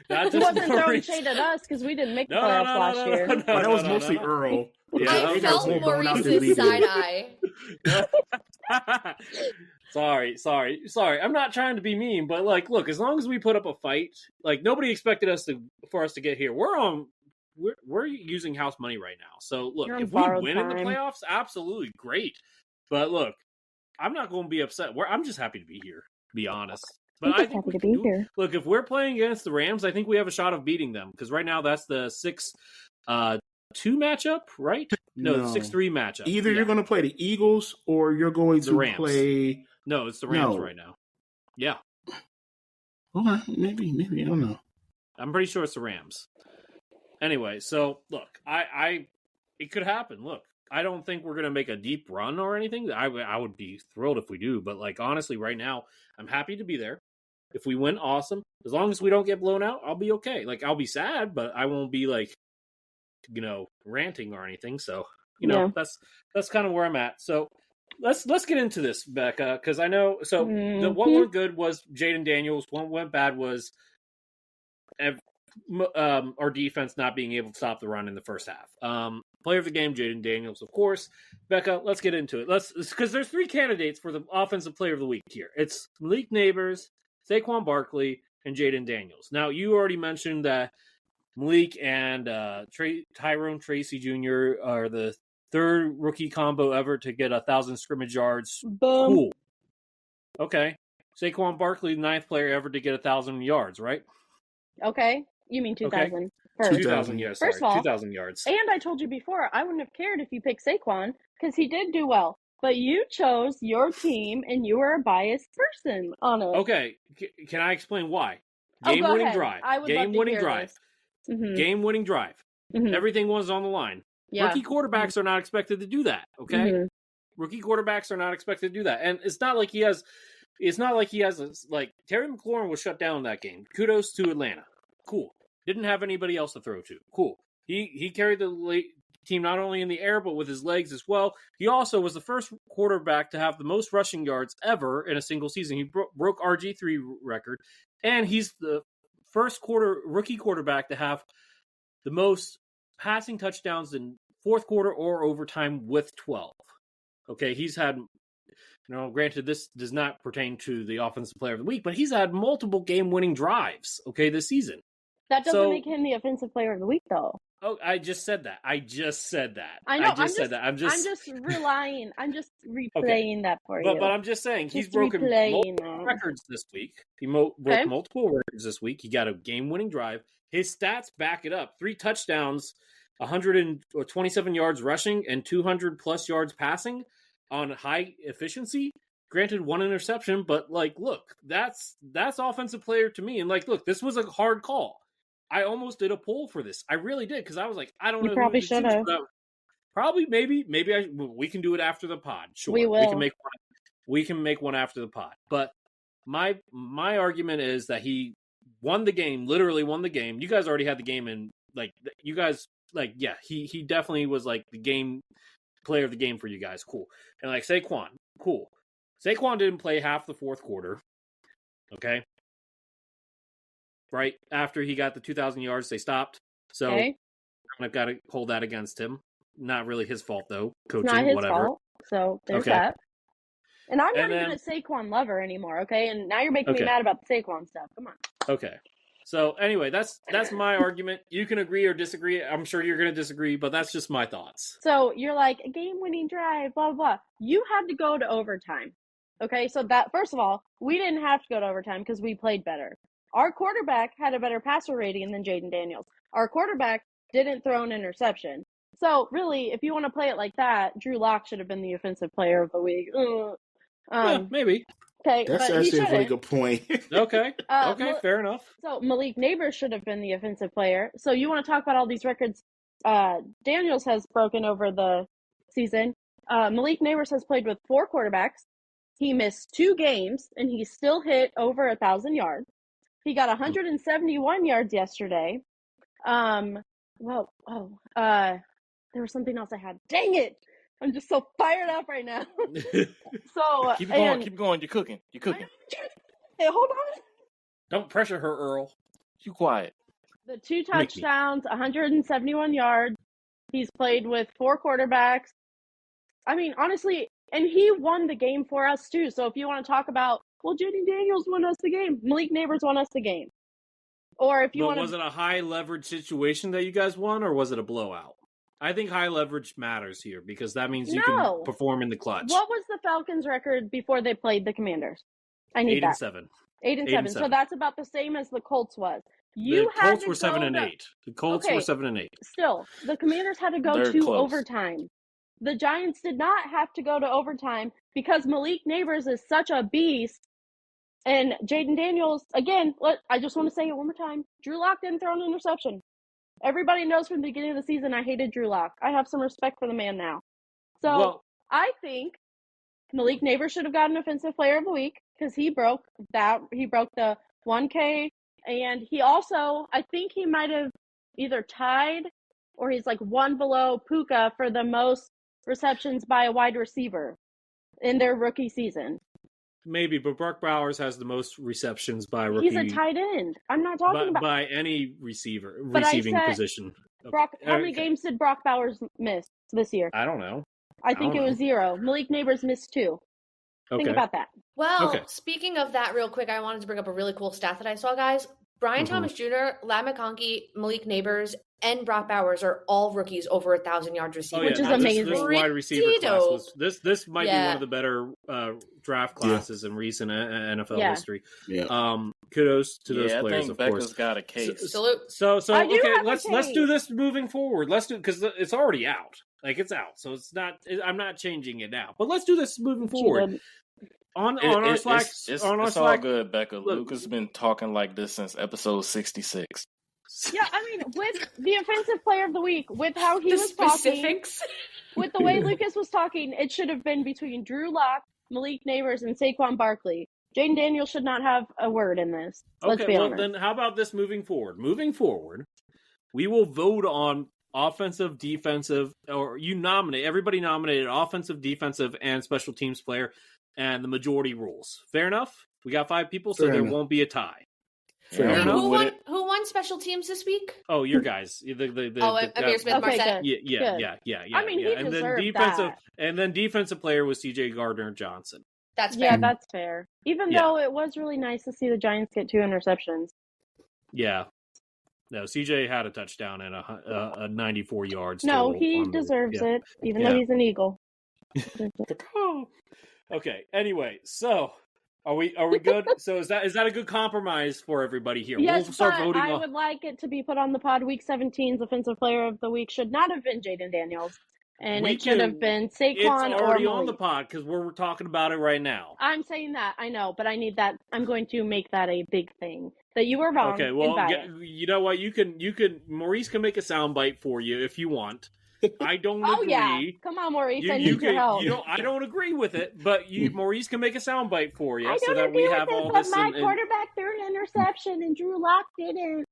wasn't throwing shade at us because we didn't make the playoffs last year. That was mostly Earl. Yeah, I felt Maurice's side eye. Sorry. I'm not trying to be mean, but like, look, as long as we put up a fight, like nobody expected for us to get here. We're using house money right now. So look, if we win in the playoffs, absolutely great. But look, I'm not going to be upset. I'm just happy to be here, to be honest. But I think happy to be here. Look, if we're playing against the Rams, I think we have a shot of beating them because right now that's the 6-2 matchup, right? No, the 6-3 matchup. Either you're going to play the Eagles or you're going to play. No, it's the Rams right now. Yeah. Okay, maybe I don't know. I'm pretty sure it's the Rams. Anyway, so look, it could happen. Look, I don't think we're gonna make a deep run or anything. I would be thrilled if we do, but like honestly, right now, I'm happy to be there. If we win, awesome. As long as we don't get blown out, I'll be okay. Like I'll be sad, but I won't be like, you know, ranting or anything. So you know, that's kind of where I'm at. So let's get into this, Becca, because I know. So what went good was Jaden Daniels. What went bad was our defense not being able to stop the run in the first half. Player of the game, Jaden Daniels, of course. Becca, let's get into it. Because there's 3 candidates for the offensive player of the week here. It's Malik Neighbors, Saquon Barkley, and Jaden Daniels. Now, you already mentioned that Malik and Tyrone Tracy Jr. are the 3rd rookie combo ever to get 1,000 scrimmage yards. Boom. Cool. Okay. Saquon Barkley, 9th player ever to get 1,000 yards, right? Okay. You mean 2,000. Okay. First. 2,000 yards. Sorry, First of all, 2,000 yards. And I told you before, I wouldn't have cared if you picked Saquon because he did do well. But you chose your team, and you were a biased person on it. Okay, can I explain why? Game-winning drive. Game-winning drive. Game-winning drive. Everything was on the line. Yeah. Rookie quarterbacks are not expected to do that. Okay, rookie quarterbacks are not expected to do that, and it's not like he has. Like Terry McLaurin was shut down in that game. Kudos to Atlanta. Cool. Didn't have anybody else to throw to. Cool. He carried the team not only in the air, but with his legs as well. He also was the first quarterback to have the most rushing yards ever in a single season. He broke RG3 record, and he's the first rookie quarterback to have the most passing touchdowns in fourth quarter or overtime with 12. Okay, he's had, granted this does not pertain to the offensive player of the week, but he's had multiple game-winning drives, okay, this season. That doesn't make him the offensive player of the week, though. Oh, I just said that. I know. I'm just replaying that for you. But I'm just saying he's broken multiple records this week. He broke multiple records this week. He got a game-winning drive. His stats back it up: 3 touchdowns, 127 yards rushing, and 200+ yards passing on high efficiency. Granted, 1 interception, but look, that's offensive player to me. And look, this was a hard call. I almost did a poll for this. I really did, because I was like, I don't know. You probably should have. Probably, maybe we can do it after the pod. Sure, we will. We can make one after the pod. But my argument is that he won the game, literally won the game. You guys already had the game, and you guys he definitely was like the game player of the game for you guys. Cool. And like Saquon, cool. Saquon didn't play half the fourth quarter. Okay. Right after he got the 2,000 yards, they stopped. So I've got to hold that against him. Not really his fault though. Coaching, not his whatever. Fault. So there's that. And I'm not even a Saquon lover anymore. Okay, and now you're making me mad about the Saquon stuff. Come on. Okay. So anyway, that's my argument. You can agree or disagree. I'm sure you're going to disagree, but that's just my thoughts. So you're like, a game-winning drive, blah, blah, blah. You had to go to overtime. Okay, so that, first of all, we didn't have to go to overtime because we played better. Our quarterback had a better passer rating than Jaden Daniels. Our quarterback didn't throw an interception. So really, if you want to play it like that, Drew Lock should have been the offensive player of the week. Maybe. Okay, that's actually a really good point. Okay. Okay, fair enough. So Malik Neighbors should have been the offensive player. So you want to talk about all these records Daniels has broken over the season. Malik Neighbors has played with 4 quarterbacks. He missed 2 games, and he still hit over 1,000 yards. He got 171 yards yesterday. There was something else I had. Dang it! I'm just so fired up right now. So keep going. You're cooking. Hey, hold on. Don't pressure her, Earl. You quiet. The 2 touchdowns, 171 yards. He's played with 4 quarterbacks. I mean, honestly, and he won the game for us too. So if you want to talk about, well, Jaden Daniels won us the game, Malik Neighbors won us the game. Or if you want, was it a high leverage situation that you guys won, or was it a blowout? I think high leverage matters here because that means you can perform in the clutch. What was the Falcons' record before they played the Commanders? I need 8-7. 8-7. So that's about the same as the Colts was. The Colts were 7-8. The Colts were 7-8. Still, the Commanders had to go to overtime. The Giants did not have to go to overtime because Malik Neighbors is such a beast. And Jaden Daniels, again, I just want to say it one more time. Drew Lock didn't throw an interception. Everybody knows from the beginning of the season I hated Drew Lock. I have some respect for the man now. So I think Malik Neighbors should have gotten Offensive Player of the Week because he broke the 1K, and he also, I think he might have either tied or he's like one below Puka for the most receptions by a wide receiver in their rookie season. Maybe, but Brock Bowers has the most receptions by rookie. He's a tight end. I'm not talking about by any receiving position. Brock, how many games did Brock Bowers miss this year? I don't know. I think it was 0. Malik Neighbors missed 2. Think about that. Well, speaking of that real quick, I wanted to bring up a really cool stat that I saw, guys. Brian Thomas Jr., Ladd McConkey, Malik Neighbors, and Brock Bowers are all rookies over 1,000 yards receiving, which is amazing. This wide receiver class this might be one of the better draft classes in recent NFL history. Yeah. Kudos to those players. I think of Becca's course got a case. So okay, let's do this moving forward. Let's do because it's already out. Like it's out, so it's not. I'm not changing it now. But let's do this moving forward. On our Slack, it's all good, Becca. Luke has been talking like this since episode 66. Yeah, I mean, with the Offensive Player of the Week, with how he was talking, with the way Lucas was talking, it should have been between Drew Lock, Malik Neighbors, and Saquon Barkley. Jaden Daniels should not have a word in this. Let's be honest. Then how about this moving forward? Moving forward, we will vote on offensive, defensive, or everybody nominated offensive, defensive, and special teams player, and the majority rules. Fair enough? We got 5 people, so there won't be a tie. Who won special teams this week? Oh, your guys. Amir Smith-Marset. Yeah. I mean, he deserved that. And then defensive player was C.J. Gardner-Johnson. That's fair. Yeah, that's fair. Even though it was really nice to see the Giants get 2 interceptions. Yeah. No, CJ had a touchdown and a 94 yards. No, he deserves it, even though he's an Eagle. Okay. Anyway, so are we good? So is that a good compromise for everybody here? Yes, we'll start voting. I would like it to be put on the pod. Week 17's Offensive Player of the Week should not have been Jaden Daniels, and it should have been Saquon. It's already on the pod because we're talking about it right now. I'm saying that I know, but I need that. I'm going to make that a big thing. That you were wrong. Okay, well, you know what? You can. Maurice can make a soundbite for you if you want. I don't Oh agree. yeah, come on, Maurice. I need your help. I don't agree with it, but Maurice can make a soundbite for you, I so don't that agree we with have it, all but this. my quarterback threw an interception and Drew Lock didn't.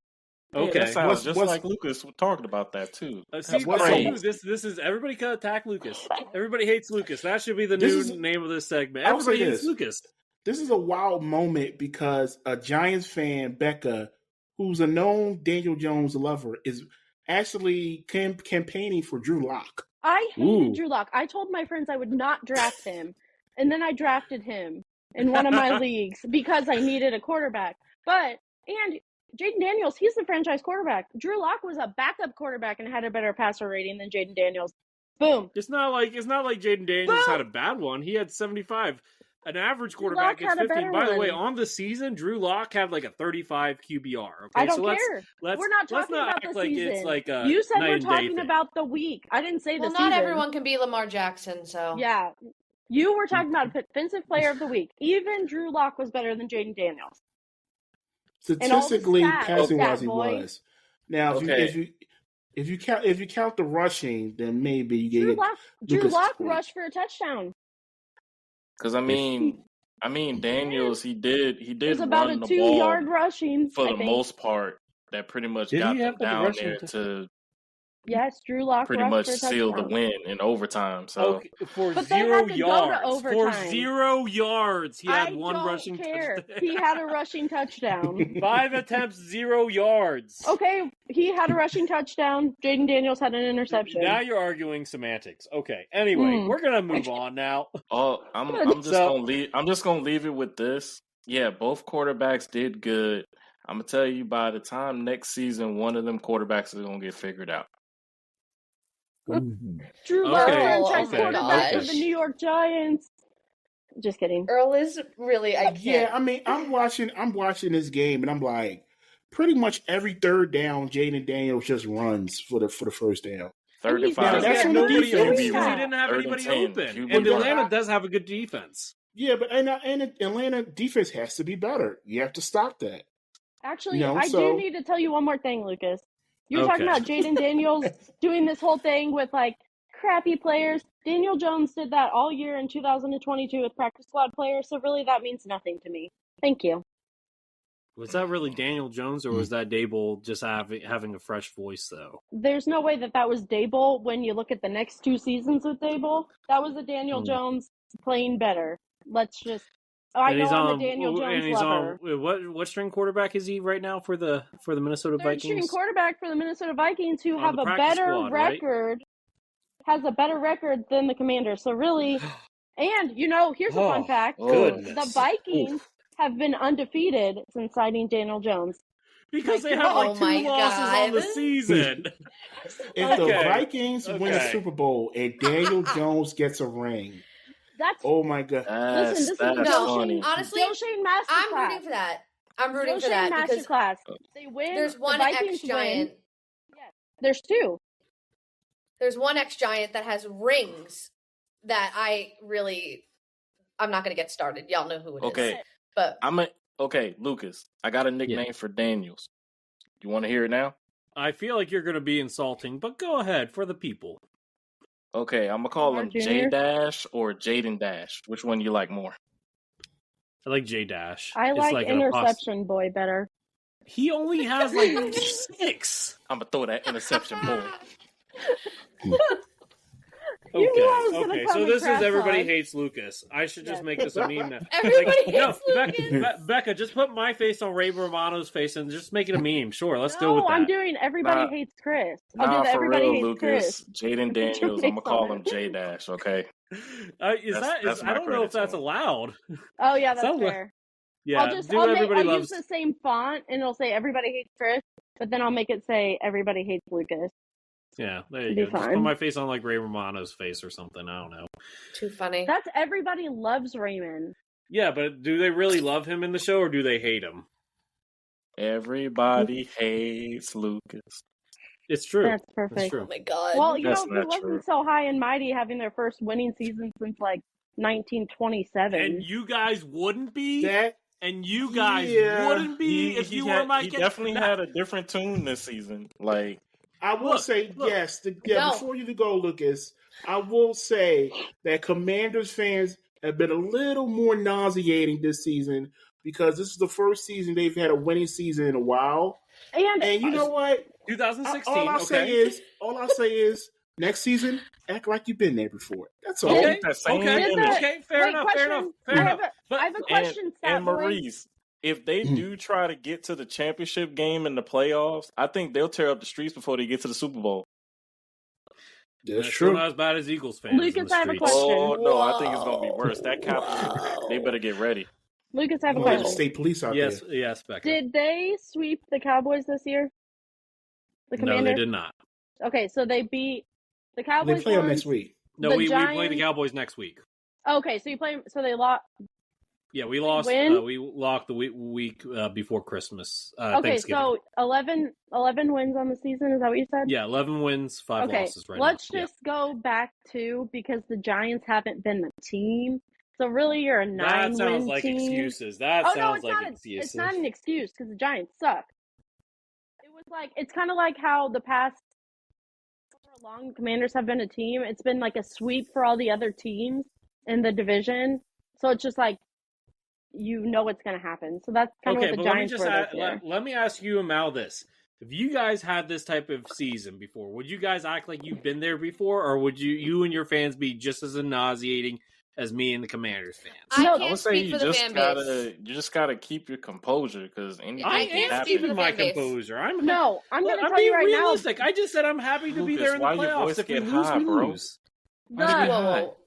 Yeah, Okay, that sounds just like Lucas talking about that too. See, this is everybody can attack Lucas. Everybody hates Lucas. That should be the name of this segment. Everybody hates Lucas. This is a wild moment because a Giants fan, Becca, who's a known Daniel Jones lover, is actually campaigning for Drew Lock. I hated Drew Lock. I told my friends I would not draft him, and then I drafted him in one of my leagues because I needed a quarterback. And Jaden Daniels, he's the franchise quarterback. Drew Lock was a backup quarterback and had a better passer rating than Jaden Daniels. Boom. It's not like Jaden Daniels had a bad one. He had 75. An average quarterback is 15. By the way, on the season, Drew Lock had like a 35 QBR. Okay, I don't care. We're not talking about the season. It's like you said we're talking about the week. I didn't say the season. Well, not everyone can be Lamar Jackson, so. Yeah. You were talking about defensive player of the week. Even Drew Lock was better than Jaden Daniels. Statistically, passing wise, he was. Now, if you count the rushing, then maybe you get Drew Lock rushed for a touchdown. Because I mean, Daniels, he did it was about run a the 2-yard rushing for the most part. That pretty much got them down there to. Yes, Drew Lock pretty much sealed the win in overtime. So for 0 yards, he had one rushing touchdown. He had a rushing touchdown. 5 attempts, 0 yards. Okay, he had a rushing touchdown. Jaden Daniels had an interception. Now you're arguing semantics. Okay. Anyway, we're gonna move on now. I'm just gonna leave it with this. Yeah, both quarterbacks did good. I'm gonna tell you, by the time next season, one of them quarterbacks is gonna get figured out. Drew Lock, franchise quarterback for the New York Giants. Just kidding. Earl is really, I can't. Yeah, I mean, I'm watching this game, and I'm like, pretty much every third down, Jaden Daniels just runs for the first down. 35. That's nobody else. He didn't have anybody open, and Atlanta does have a good defense. Yeah, but and Atlanta defense has to be better. You have to stop that. Actually, I do need to tell you one more thing, Lucas. You were talking about Jaden Daniels doing this whole thing with, like, crappy players. Daniel Jones did that all year in 2022 with practice squad players, so really that means nothing to me. Thank you. Was that really Daniel Jones, or was that Dable just having a fresh voice, though? There's no way that was Dable when you look at the next 2 seasons with Dable. That was a Daniel Jones playing better. Let's just... I'm a Daniel Jones lover. What string quarterback is he right now for the Minnesota Vikings? String quarterback for the Minnesota Vikings, who have a better record, has a better record than the Commanders. So really, and here's a fun fact: the Vikings have been undefeated since signing Daniel Jones. Because they have 2 losses on the season. If the Vikings win the Super Bowl and Daniel Jones gets a ring. Oh my God! Listen, this is funny. Honestly, I'm rooting for that. Because they win. There's one ex-Giant. Yes, there's 2. There's one ex-Giant that has rings that I'm not going to get started. Y'all know who it is. Okay, but Lucas, I got a nickname for Daniels. You want to hear it now? I feel like you're going to be insulting, but go ahead for the people. Okay, I'm going to call him J-Dash or Jaden Dash. Which one you like more? I like J-Dash. I like interception boy better. He only has 6. I'm going to throw that interception boy. Okay. So this is everybody hates Lucas. I should just make this a meme now. Everybody hates Lucas. Becca, just put my face on Ray Romano's face and just make it a meme. Sure, let's go with that. I'm doing everybody hates Chris. I'll do the everybody hates Lucas. Chris. Jaden Daniels. I'm gonna call him J Dash. Okay. I don't know if that's allowed. Oh yeah, that's fair. Yeah, I'll use the same font and it'll say everybody hates Chris, but then I'll make it say everybody hates Lucas. Yeah, there you go. Just put my face on Ray Romano's face or something. I don't know. Too funny. That's everybody loves Raymond. Yeah, but do they really love him in the show or do they hate him? Everybody hates Lucas. It's true. That's perfect. It's true. Oh my God. Well, he wasn't so high and mighty having their first winning season since 1927. And you guys wouldn't be? And you guys wouldn't be if you were my He definitely had a different tune this season. I will say yes. No. Before you go, Lucas, I will say that Commanders fans have been a little more nauseating this season because this is the first season they've had a winning season in a while. And you know what? 2016. All I'll say is next season, act like you've been there before. That's all. Okay. Fair enough. I have a question, and Maurice. If they do try to get to the championship game in the playoffs, I think they'll tear up the streets before they get to the Super Bowl. That's true. Not as bad as Eagles fans. Lucas, I have a question. Oh, no, I think it's going to be worse. That they better get ready. Lucas, I have a question. State police out there. Yes, Becca. Did they sweep the Cowboys this year? The No, they did not. Okay, so they beat the Cowboys. They play them next week. No, we play the Cowboys next week. Okay, so you play. So they lost. Yeah, we lost. We lost the week before Christmas. Okay, so 11 wins on the season. Is that what you said? Yeah, 11 wins, 5 losses. Right. Let's just go back to because the Giants haven't been the team. So really, you're a 9-win team. That sounds like excuses. Excuses. It's not an excuse because the Giants suck. It was like it's kind of like how the past however long the Commanders have been a team. It's been like a sweep for all the other teams in the division. So it's just like. You know what's going to happen. So that's kind of what the Giants were. Let me ask you and Mal this. If you guys had this type of season before, would you guys act like you've been there before, or would you and your fans be just as nauseating as me and the Commanders fans? I would say you just gotta keep your composure because I am keeping my composure. I'm going to tell you right realistic. I just said I'm happy to be there in the playoffs. If we lose. Okay.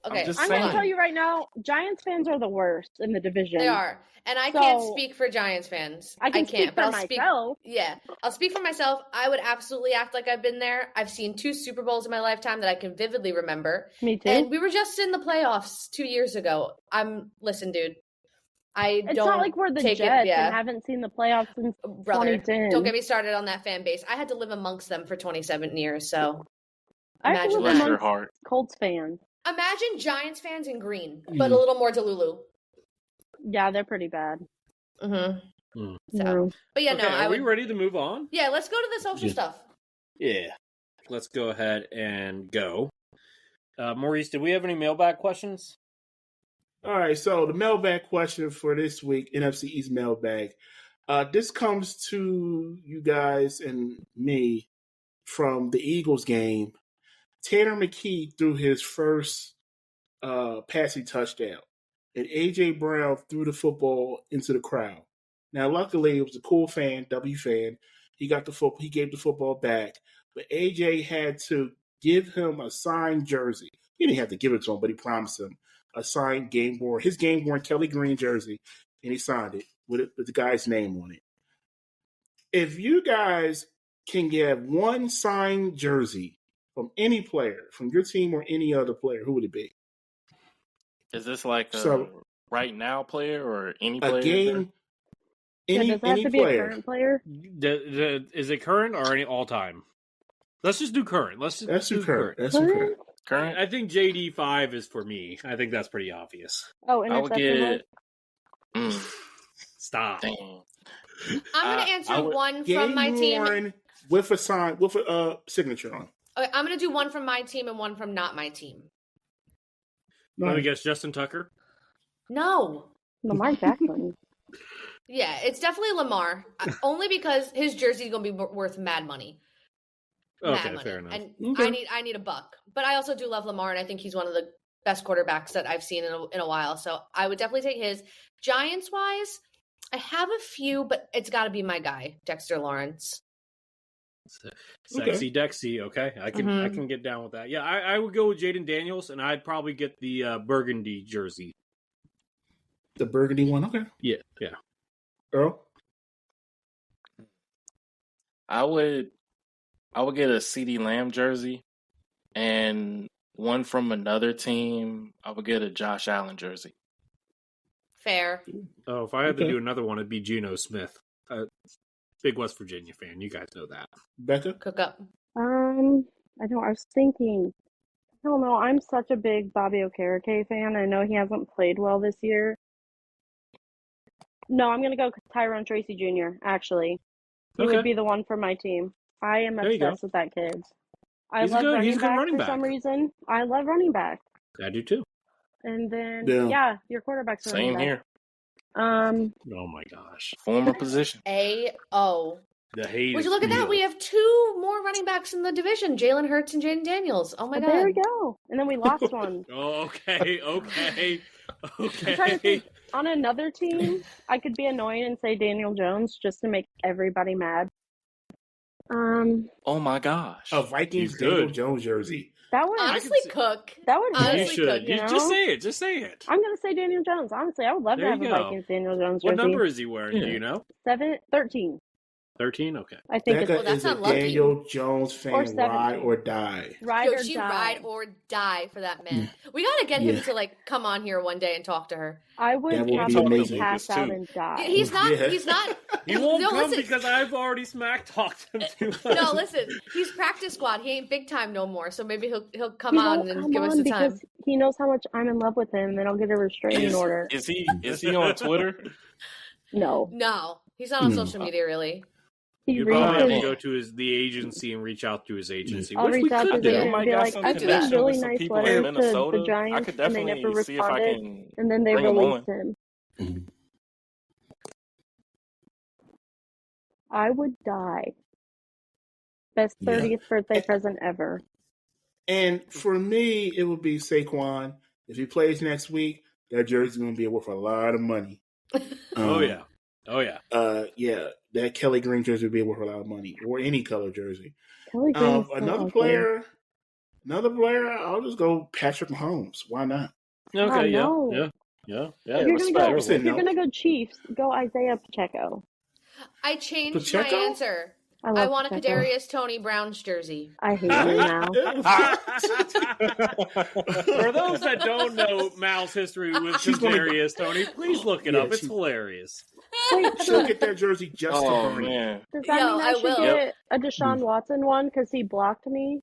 I'm going to tell you right now, Giants fans are the worst in the division. They are. And I can't speak for Giants fans. I can't speak for myself. I'll speak for myself. I would absolutely act like I've been there. I've seen 2 Super Bowls in my lifetime that I can vividly remember. Me too. And we were just in the playoffs 2 years ago. Listen, dude. It's not like we're the Jets and haven't seen the playoffs since 2010. Don't get me started on that fan base. I had to live amongst them for 27 years, so... Imagine that. Colts fans. Imagine Giants fans in green, but a little more Delulu. Yeah, they're pretty bad. Mm-hmm. So, but yeah, are we ready to move on? Yeah, let's go to the social stuff. Yeah, let's go ahead and go. Maurice, did we have any mailbag questions? All right, so the mailbag question for this week, NFC East mailbag. This comes to you guys and me from the Eagles game. Tanner McKee threw his first passing touchdown, and A.J. Brown threw the football into the crowd. Now, luckily, it was a cool fan, W fan. He got the football. He gave the football back, but A.J. had to give him a signed jersey. He didn't have to give it to him, but he promised him a signed his game-worn Kelly Green jersey, and he signed it with the guy's name on it. If you guys can get one signed jersey from any player, from your team or any other player, who would it be? Is this like a right now player or any player? A game, any does it have to be player. A current player? Is it current or any all time? Let's just do current. Let's do current. That's current. Current. I think JD5 is for me. I think that's pretty obvious. Oh, I would get. Stop. Dang. I'm going to answer one from my team with a signature on. Okay, I'm going to do one from my team and one from not my team. Let me guess, Justin Tucker? No. Lamar Jackson. Yeah, it's definitely Lamar. Only because his jersey is going to be worth mad money. Okay, fair enough. And I need a buck. But I also do love Lamar, and I think he's one of the best quarterbacks that I've seen in a while. So I would definitely take his. Giants-wise, I have a few, but it's got to be my guy, Dexter Lawrence. Sexy Dexy, okay. I can get down with that. Yeah, I would go with Jaden Daniels, and I'd probably get the burgundy jersey. The burgundy one, okay. Yeah. Earl? I would get a CeeDee Lamb jersey, and one from another team, I would get a Josh Allen jersey. Fair. Oh, if I had to do another one, it'd be Geno Smith. Big West Virginia fan. You guys know that. Becca? Cook up. I was thinking, I don't know. I'm such a big Bobby Okereke fan. I know he hasn't played well this year. No, I'm going to go Tyrone Tracy Jr., actually. He would be the one for my team. I am obsessed with that kid. I He's love good. He's a good back running for back. some reason. I love running back. I do too. And then your quarterback's a Same running back. here. Oh my gosh. Former position. A-O. The hate. Would you look at that? We have 2 more running backs in the division: Jalen Hurts and Jaden Daniels. Oh my god! There we go. And then we lost one. Okay. I'm trying to think, on another team, I could be annoying and say Daniel Jones just to make everybody mad. Oh my gosh! A Vikings Daniel Jones jersey. That would honestly cook. That would you should. You know? Just say it. Just say it. I'm gonna say Daniel Jones. Honestly, I would love to have a Vikings Daniel Jones jersey. What number is he wearing? Do you know? 13. 13? Okay. I think Becca it's is a Daniel Jones fan. Ride or die. Ride or die for that man. We gotta get him to come on here one day and talk to her. I would probably pass out and die. He's not. He won't come because I've already smack talked him too much. No, listen. He's practice squad. He ain't big time no more. So maybe he'll come on and give us the time. He knows how much I'm in love with him, and then I'll get a restraining order. Is he on Twitter? No, he's not on social media really. You probably have to go to the agency and reach out to his agency. I'll reach out to them and be like, I sent a really nice letter to the Giants, and they never responded, and then they released him. I would die. Best 30th birthday present ever. And for me, it would be Saquon. If he plays next week, that jersey's going to be worth a lot of money. Oh yeah. That Kelly Green jersey would be worth a lot of money, or any color jersey. Another player, I'll just go Patrick Mahomes. Why not? Okay, yeah. If you're gonna go Chiefs, go Isaiah Pacheco. I changed my answer. I want a Kadarius Toney Brown's jersey. I hate you now. For those that don't know Mal's history with Kadarius Toney, please look it up. It's hilarious. She'll get that jersey just to burn. Man. Does that mean I should get a Deshaun Watson one because he blocked me?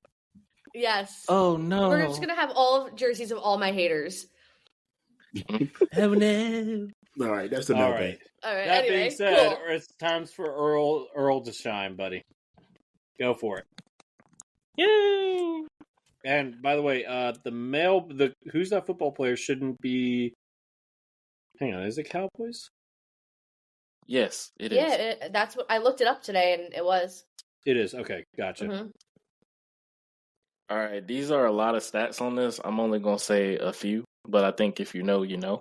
Yes. Oh no. We're just gonna have all jerseys of all my haters. Oh no. All right, that's enough. All right. That being said, it's time for Earl to shine, buddy. Go for it. Yay! And by the way, who's that football player shouldn't be. Hang on, is it Cowboys? Yes, it is. Yeah, that's what I looked it up today, and it was. It is. Okay, gotcha. Mm-hmm. All right, these are a lot of stats on this. I'm only going to say a few, but I think if you know, you know.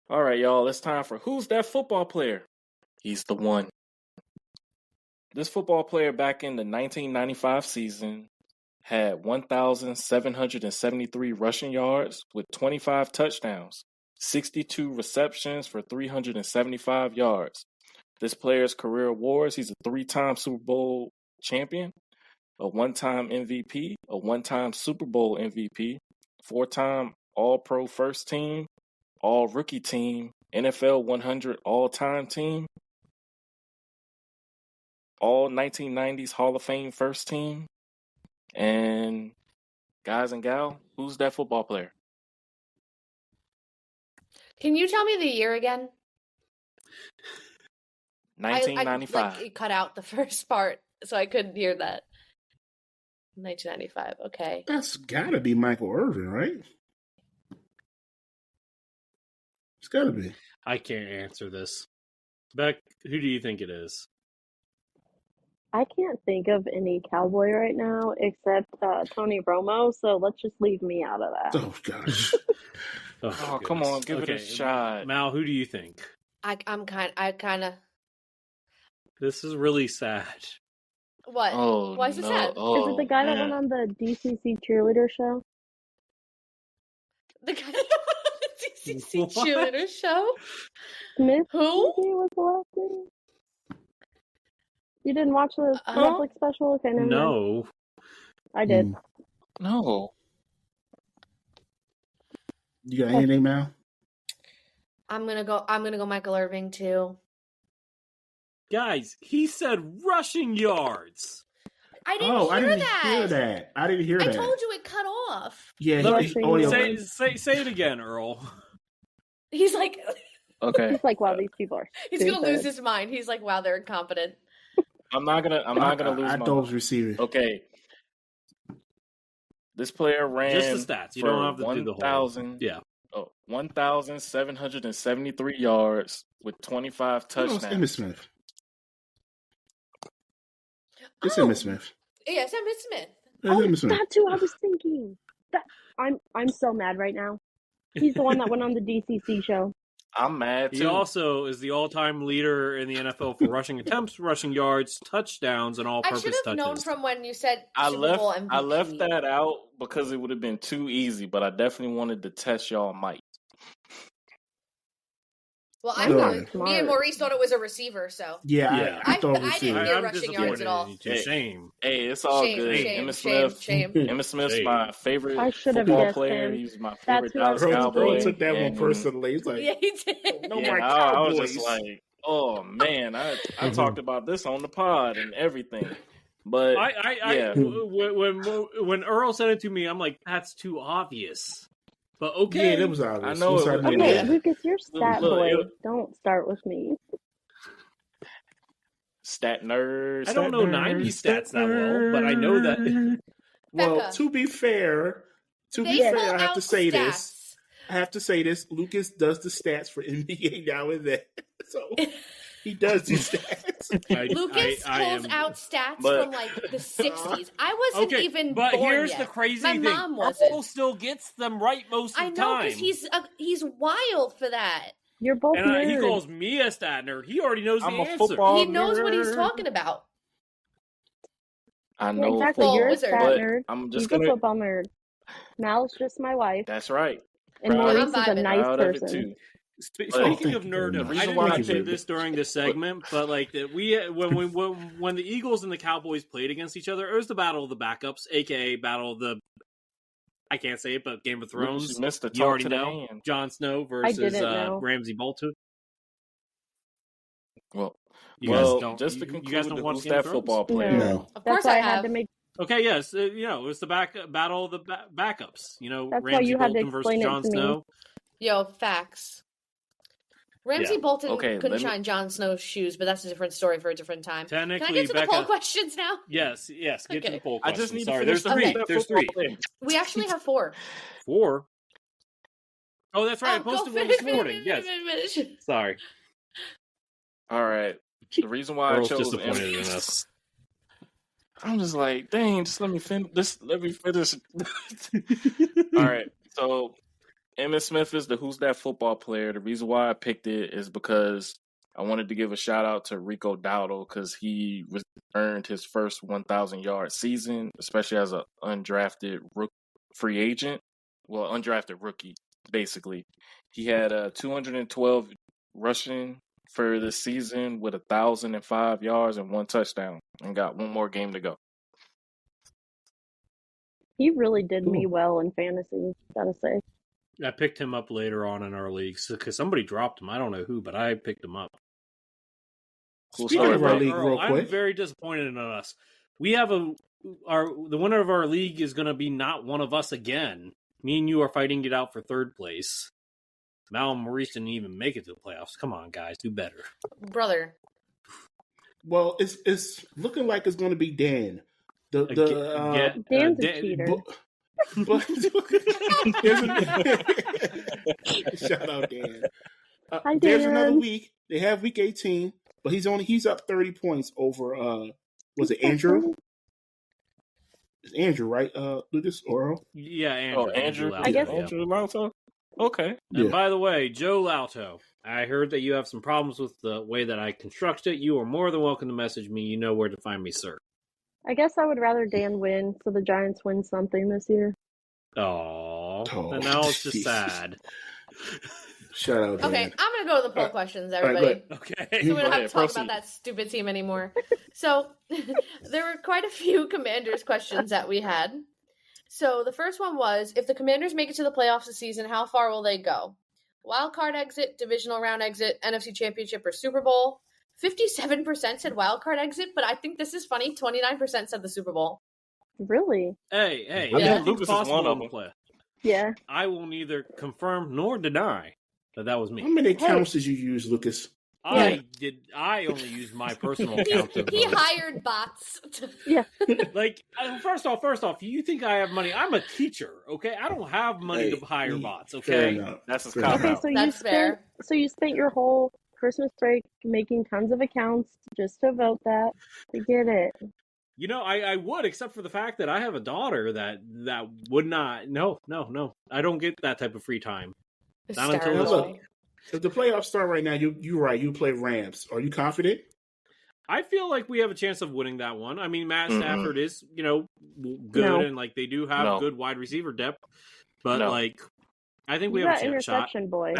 All right, y'all, it's time for Who's That Football Player? He's the one. This football player back in the 1995 season had 1,773 rushing yards with 25 touchdowns, 62 receptions for 375 yards. This player's career awards, he's a 3-time Super Bowl champion, a 1-time MVP, a 1-time Super Bowl MVP, 4-time All-Pro First Team, All-Rookie Team, NFL 100 All-Time Team, All 1990s Hall of Fame First Team, and guys and gal, who's that football player? Can you tell me the year again? 1995. I cut out the first part, so I couldn't hear that. 1995. Okay. That's got to be Michael Irvin, right? It's got to be. I can't answer this. Beck, who do you think it is? I can't think of any Cowboy right now except Tony Romo, so let's just leave me out of that. Oh, gosh. Oh, come on, give it a shot. Mal, who do you think? I kind of. This is really sad. What? Oh, why is it sad? Is it the guy that went on the DCC cheerleader show? The guy that went on the DCC cheerleader show? Smith? Who? Was the last name? You didn't watch the Netflix special? Okay, never mind. No. I did. No. You got anything, Mal? I'm gonna go Michael Irvin too. Guys, he said rushing yards. I didn't hear that. I didn't hear that. I told you it cut off. Yeah, say it again, Earl. He's like, okay. He's like, wow, these people are. He's gonna lose his mind. He's like, wow, they're incompetent. I'm not gonna lose my those receivers. Okay. This player ran just the stats. You don't have to do the whole. 1,773 yards with 25 touchdowns. Emmitt Smith. It's Emmitt Smith. Yeah, it's Emmitt Smith. That's who I was thinking. I'm so mad right now. He's the one that went on the DCC show. I'm mad too. He also is the all-time leader in the NFL for rushing attempts, rushing yards, touchdowns, and all-purpose touches. I should have known from when you said Super Bowl MVP. I left that out because it would have been too easy, but I definitely wanted to test y'all might. Well, me and Maurice thought it was a receiver, so I thought it was I didn't hear rushing yards at all. Shame. Hey, it's all good. Emmitt Smith's my favorite football player. He's my favorite Dallas Cowboy. Bro took that one personally. He's like, yeah, he did. No, my Cowboys. I was just like, oh man, I talked about this on the pod and everything. But when Earl sent it to me, I'm like, that's too obvious. But okay, yeah, that was obvious. I know. Okay, Lucas, you're stat boy. Don't start with me. Stat nerd. I don't know 90 stats that well, but I know that. Well, Becca. to be fair, I have to say this. Lucas does the stats for NBA now and then, so he does these stats. Lucas pulls out stats from like the 60s. I wasn't even but born here's yet. the crazy My thing. mom wasn't. Earl still gets them right most of the time. I know, because he's wild for that. You're both nerds. He calls me a stat nerd. He already knows the answer. He knows what he's talking about. I know. Exactly, you're a stat nerd. I'm just He's a football nerd. Mal's just my wife. That's right. And Maurice is a nice person. Speaking of nerdom, I didn't mention this during this segment, but like when the Eagles and the Cowboys played against each other, it was the battle of the backups, aka battle of the I can't say it, but Game of Thrones. You already know. Jon Snow versus Ramsay Bolton. Well, you guys don't watch that football player. No. Of course I have. To make... Okay, yes, it was the battle of the backups. That's Ramsay Bolton versus Jon Snow. Yo, facts. Ramsay Bolton couldn't shine Jon Snow's shoes, but that's a different story for a different time. Can I get to the poll questions now? Yes, get to the poll questions. I just need to there's three. We actually have 4. 4? Oh, that's right. I posted one this morning. Yes. Sorry. All right. The reason why I chose disappointed in us. I'm just like, dang, just let me finish. All right. So Emmitt Smith is the Who's That Football player. The reason why I picked it is because I wanted to give a shout out to Rico Dowdle because he earned his first 1,000-yard season, especially as an undrafted free agent. Well, undrafted rookie, basically. He had 212 rushing for this season with 1,005 yards and 1 touchdown and got one more game to go. He really did me well in fantasy, gotta say. I picked him up later on in our leagues because somebody dropped him. I don't know who, but I picked him up. Speaking of our league, real quick, I'm very disappointed in us. We have the winner of our league is going to be not one of us again. Me and you are fighting it out for 3rd place. Mal and Maurice didn't even make it to the playoffs. Come on, guys, do better, brother. Well, it's looking like it's going to be Dan. Dan's a cheater. Shout out Dan. Hi, Dan. There's another week. They have week 18, but he's up 30 points over was it Andrew? It's Andrew, right? Lucas Oro? Yeah, Andrew. Andrew. I guess Andrew Lauto. Okay. And by the way, Joe Lauto, I heard that you have some problems with the way that I construct it. You are more than welcome to message me. You know where to find me, sir. I guess I would rather Dan win, so the Giants win something this year. Oh, and now it's just sad. Shout out, Dan. Okay, I'm going to go to the poll questions, everybody. Right, okay. So we don't have to talk about that stupid team anymore. So there were quite a few Commanders questions that we had. So the first one was, if the Commanders make it to the playoffs this season, how far will they go? Wild card exit, divisional round exit, NFC Championship, or Super Bowl? 57% said wild card exit, but I think this is funny. 29% said the Super Bowl. Really? Hey, I think Lucas is one of them. Yeah. I will neither confirm nor deny that was me. How many counts did you use, Lucas? I only used my personal account to He vote. hired bots. Yeah. Like, first off, you think I have money? I'm a teacher, okay? I don't have money to hire bots, okay? That's his Fair cop enough. out. So That's fair. So you spent your whole Christmas break making tons of accounts just to vote that. I get it. You know, I would, except for the fact that I have a daughter that would not. No. I don't get that type of free time. Not until this Look, week. if the playoffs start right now, you're right. You play Rams. Are you confident? I feel like we have a chance of winning that one. I mean, Matt Stafford is, good, and like they do have good wide receiver depth, but like I think we have a shot. Interception, boy.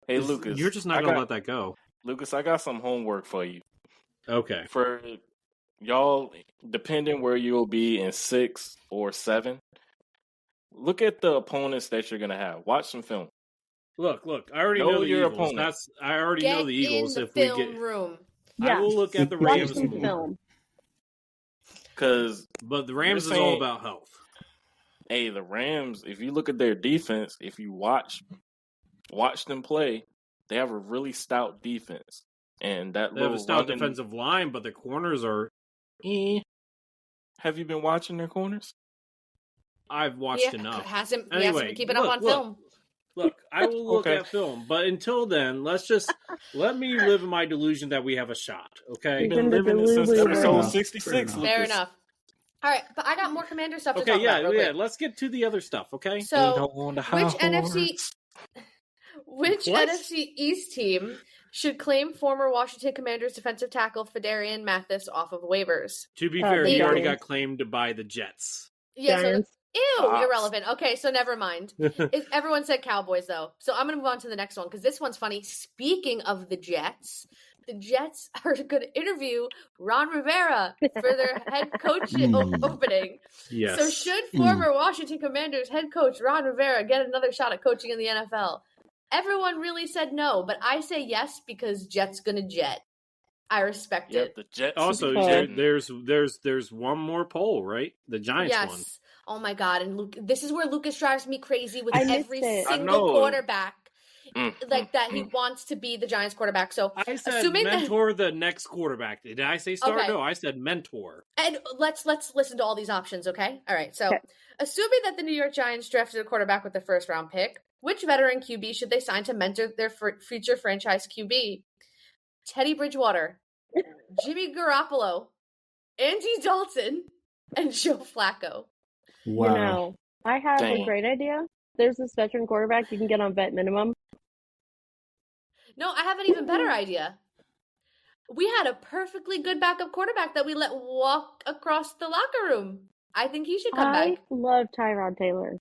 Hey, Lucas, you're just not gonna let that go. Lucas, I got some homework for you. Okay. For y'all, depending where you'll be in 6 or 7, look at the opponents that you're gonna have. Watch some film. Look. I already know the your Eagles. opponent. I already know the Eagles. In the If we film get, room. I will look at the Rams Watch some more. film. But the Rams is all about health. Hey, the Rams, if you look at their defense, if you watch them play, they have a really stout defense. And They have a stout defensive line, but the corners are Have you been watching their corners? I've watched enough. He hasn't been keeping up on film. Look, I will look at film, but until then, let me live in my delusion that we have a shot. Okay, You've been living it since episode 66. Fair enough. All right, but I got more Commander stuff to talk about. Okay, yeah. Let's get to the other stuff. Okay. So, which NFC East team should claim former Washington Commanders defensive tackle Fedarian Mathis off of waivers? To be fair, he already got claimed by the Jets. Yeah. Irrelevant. Okay, so never mind. Everyone said Cowboys, though. So I'm going to move on to the next one, because this one's funny. Speaking of the Jets are going to interview Ron Rivera for their head coach opening. Yes. So should former Washington Commanders head coach Ron Rivera get another shot at coaching in the NFL? Everyone really said no, but I say yes because Jet's going to jet. I respect it. The Jets. Also, there's one more poll, right? The Giants one. Oh my God! And this is where Lucas drives me crazy with every single quarterback, like that he wants to be the Giants quarterback. So I said mentor the next quarterback. Did I say start? Okay. No, I said mentor. And let's listen to all these options, okay? All right. So assuming that the New York Giants drafted a quarterback with the first round pick, which veteran QB should they sign to mentor their future franchise QB? Teddy Bridgewater, Jimmy Garoppolo, Andy Dalton, and Joe Flacco. Wow. I have a great idea. There's this veteran quarterback you can get on vet minimum. No, I have an even better idea. We had a perfectly good backup quarterback that we let walk across the locker room. I think he should come back. I love Tyrod Taylor.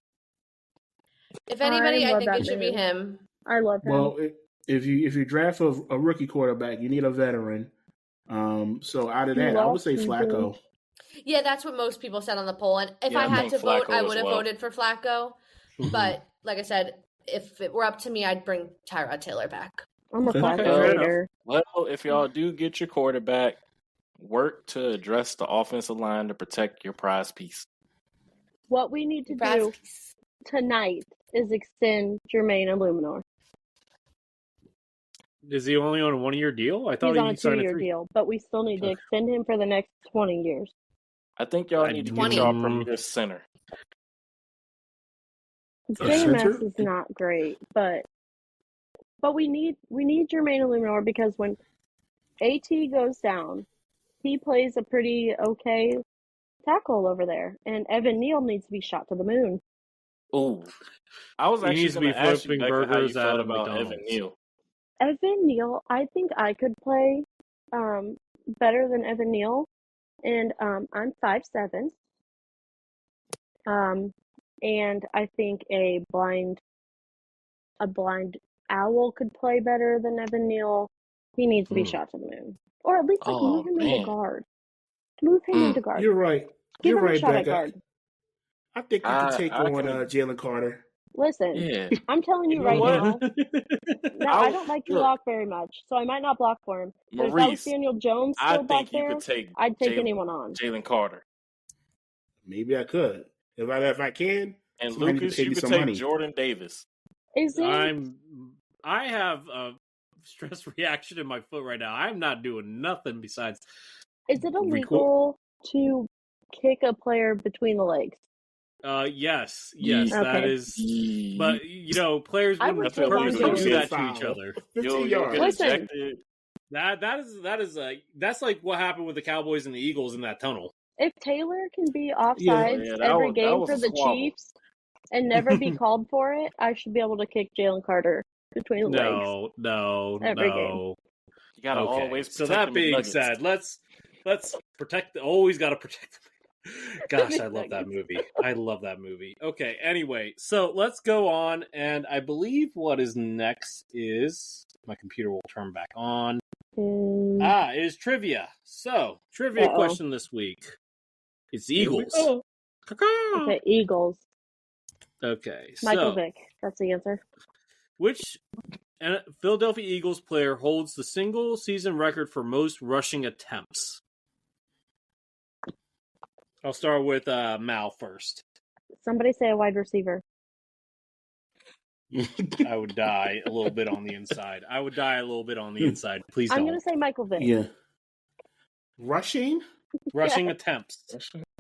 If anybody, I think it should be him. I love him. Well, if you draft a rookie quarterback, you need a veteran. So out of that, I would say Flacco. Yeah, that's what most people said on the poll. And if I had to vote, I would have voted for Flacco. But like I said, if it were up to me, I'd bring Tyrod Taylor back. I'm a Flacco hater. Well, if y'all do get your quarterback, work to address the offensive line to protect your prize piece. What we need to do tonight is extend Jermaine Illuminor. Is he only on a 1-year deal? I thought he's on a 2-year deal, but we still need to extend him for the next 20 years. I think y'all need to get y'all premier center. JMS is not great, but we need Jermaine Illuminor because when AT goes down, he plays a pretty okay tackle over there, and Evan Neal needs to be shot to the moon. Oh, I was actually going to ask you, Becca, how you felt about Evan Neal. Evan Neal, I think I could play better than Evan Neal, and I'm 5'7". And I think a blind owl could play better than Evan Neal. He needs to be shot to the moon, or at least move him into guard. Move him into guard. You're right. Give You're him right, a shot Becca. at guard. I think you can take on Jalen Carter. Listen, I'm telling you right now. No, I don't like to block very much, so I might not block for him. But if that was Daniel Jones still back there, I'd take anyone on. Jalen Carter. Maybe I could. If I can. And Lucas, you could take Jordan Davis. Is he? I have stress reaction in my foot right now. I'm not doing nothing besides. Is it illegal to kick a player between the legs? Yes, Okay. that is. But players wouldn't purposely do that to each other. 15 You'll yards. get Listen. ejected. That's like what happened with the Cowboys and the Eagles in that tunnel. If Taylor can be offsides every game for the Chiefs and never be called for it, I should be able to kick Jalen Carter between the legs. No. Every game. You gotta always protect So that them being nuggets. said, let's protect. Always got to protect. Gosh, I love that movie. Okay, anyway, so let's go on, and I believe what is next is my computer will turn back on. Is trivia. So, trivia question this week. It's Eagles. Okay, Eagles. Okay, Michael Vick. That's the answer. Which Philadelphia Eagles player holds the single season record for most rushing attempts? I'll start with Mal first. Somebody say a wide receiver. I would die a little bit on the inside. Please don't. I'm going to say Michael Vick. Yeah. Rushing attempts.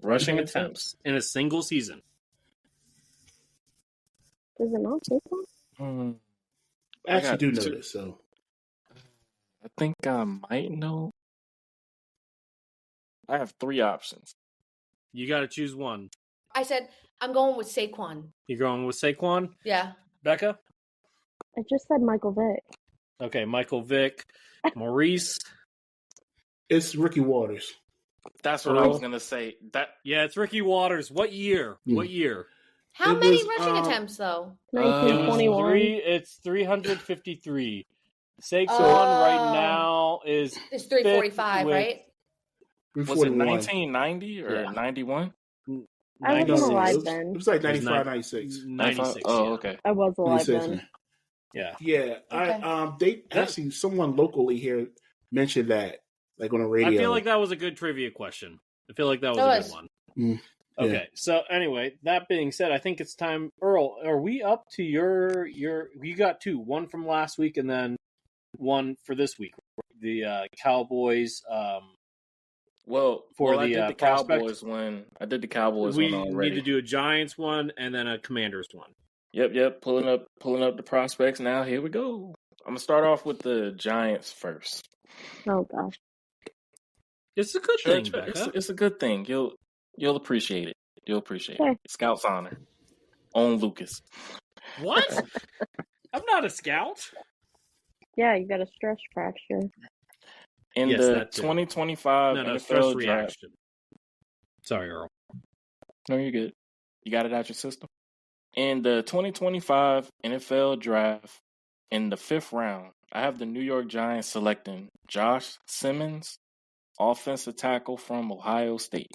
Rushing attempts. In a single season. Does it not say that? I actually do know this, so. I think I might know. I have 3 options. You got to choose one. I said, I'm going with Saquon. You're going with Saquon? Yeah. Becca? I just said Michael Vick. Okay, Michael Vick. Maurice? It's Ricky Waters. That's what I was going to say. Yeah, it's Ricky Waters. What year? How many rushing attempts, though? 1921. It's 353. Saquon right now is... It's 345, right? Was it 1990 or 91? I wasn't alive then. It was like 95, 96. 96. Oh, okay. I was alive then. Yeah. Yeah. Okay. Someone locally here mentioned that, like on the radio. I feel like that was a good trivia question. I feel like that was a good one. Okay, so anyway, that being said, I think it's time. Earl, are we up to your? You got 2, one from last week and then one for this week. The Cowboys. I did the Cowboys one. I did the Cowboys one already. We need to do a Giants one and then a Commanders one. Yep. Pulling up the prospects now. Here we go. I'm gonna start off with the Giants first. Oh gosh, it's a good thing. It's a good thing. You'll appreciate it. You'll appreciate it. Scout's honor. On Lucas. What? I'm not a scout. Yeah, you got a stress fracture. In the 2025 NFL draft. Sorry, Earl. No, you're good. You got it out your system. In the 2025 NFL draft, in the 5th round, I have the New York Giants selecting Josh Simmons, offensive tackle from Ohio State.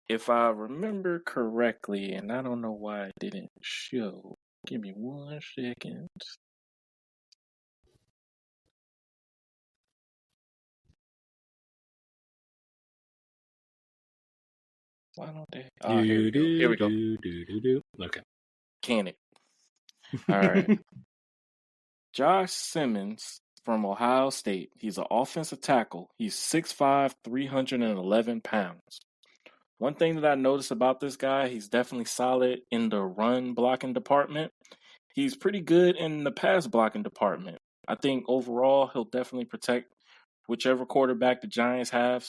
If I remember correctly, and I don't know why it didn't show, give me 1 second. Why don't they? Oh, here we go. Okay. Can it? All right. Josh Simmons from Ohio State. He's an offensive tackle. He's 6'5", 311 pounds. One thing that I noticed about this guy, he's definitely solid in the run blocking department. He's pretty good in the pass blocking department. I think overall he'll definitely protect whichever quarterback the Giants have,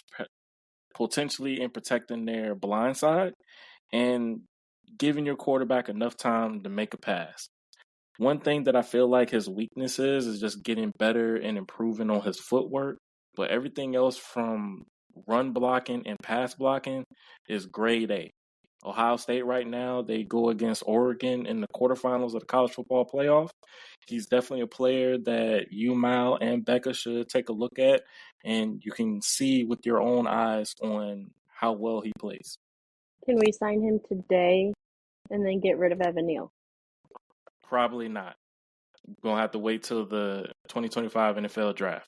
potentially in protecting their blind side and giving your quarterback enough time to make a pass. One thing that I feel like his weakness is just getting better and improving on his footwork, but everything else from run blocking and pass blocking is grade A. Ohio State right now, they go against Oregon in the quarterfinals of the college football playoff. He's definitely a player that you, Mal, and Becca should take a look at, and you can see with your own eyes on how well he plays. Can we sign him today and then get rid of Evan Neal? Probably not. We're going to have to wait till the 2025 NFL draft.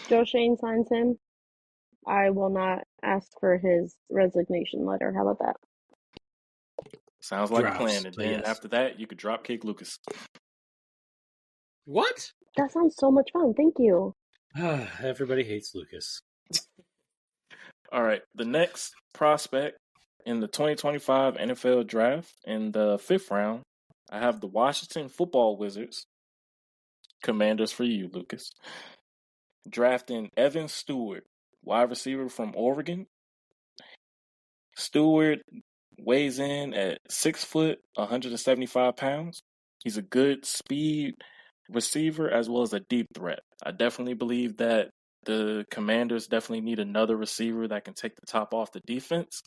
Joe Shane signs him. I will not ask for his resignation letter. How about that? Sounds like a plan. And then after that, you could drop kick Lucas. What? That sounds so much fun. Thank you. Everybody hates Lucas. All right. The next prospect in the 2025 NFL Draft in the 5th round, I have the Washington Football Wizards. Commanders for you, Lucas. Drafting Evan Stewart, wide receiver from Oregon. Stewart weighs in at 6 foot, 175 pounds. He's a good speed receiver as well as a deep threat. I definitely believe that the Commanders definitely need another receiver that can take the top off the defense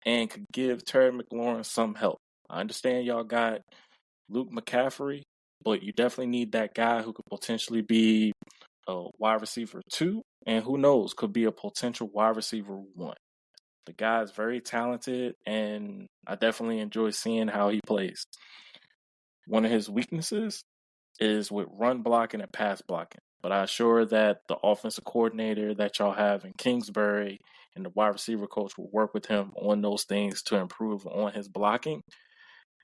and could give Terry McLaurin some help. I understand y'all got Luke McCaffrey, but you definitely need that guy who could potentially be a wide receiver 2, and who knows, could be a potential wide receiver 1. The guy is very talented, and I definitely enjoy seeing how he plays. One of his weaknesses is with run blocking and pass blocking. But I assure that the offensive coordinator that y'all have in Kingsbury and the wide receiver coach will work with him on those things to improve on his blocking.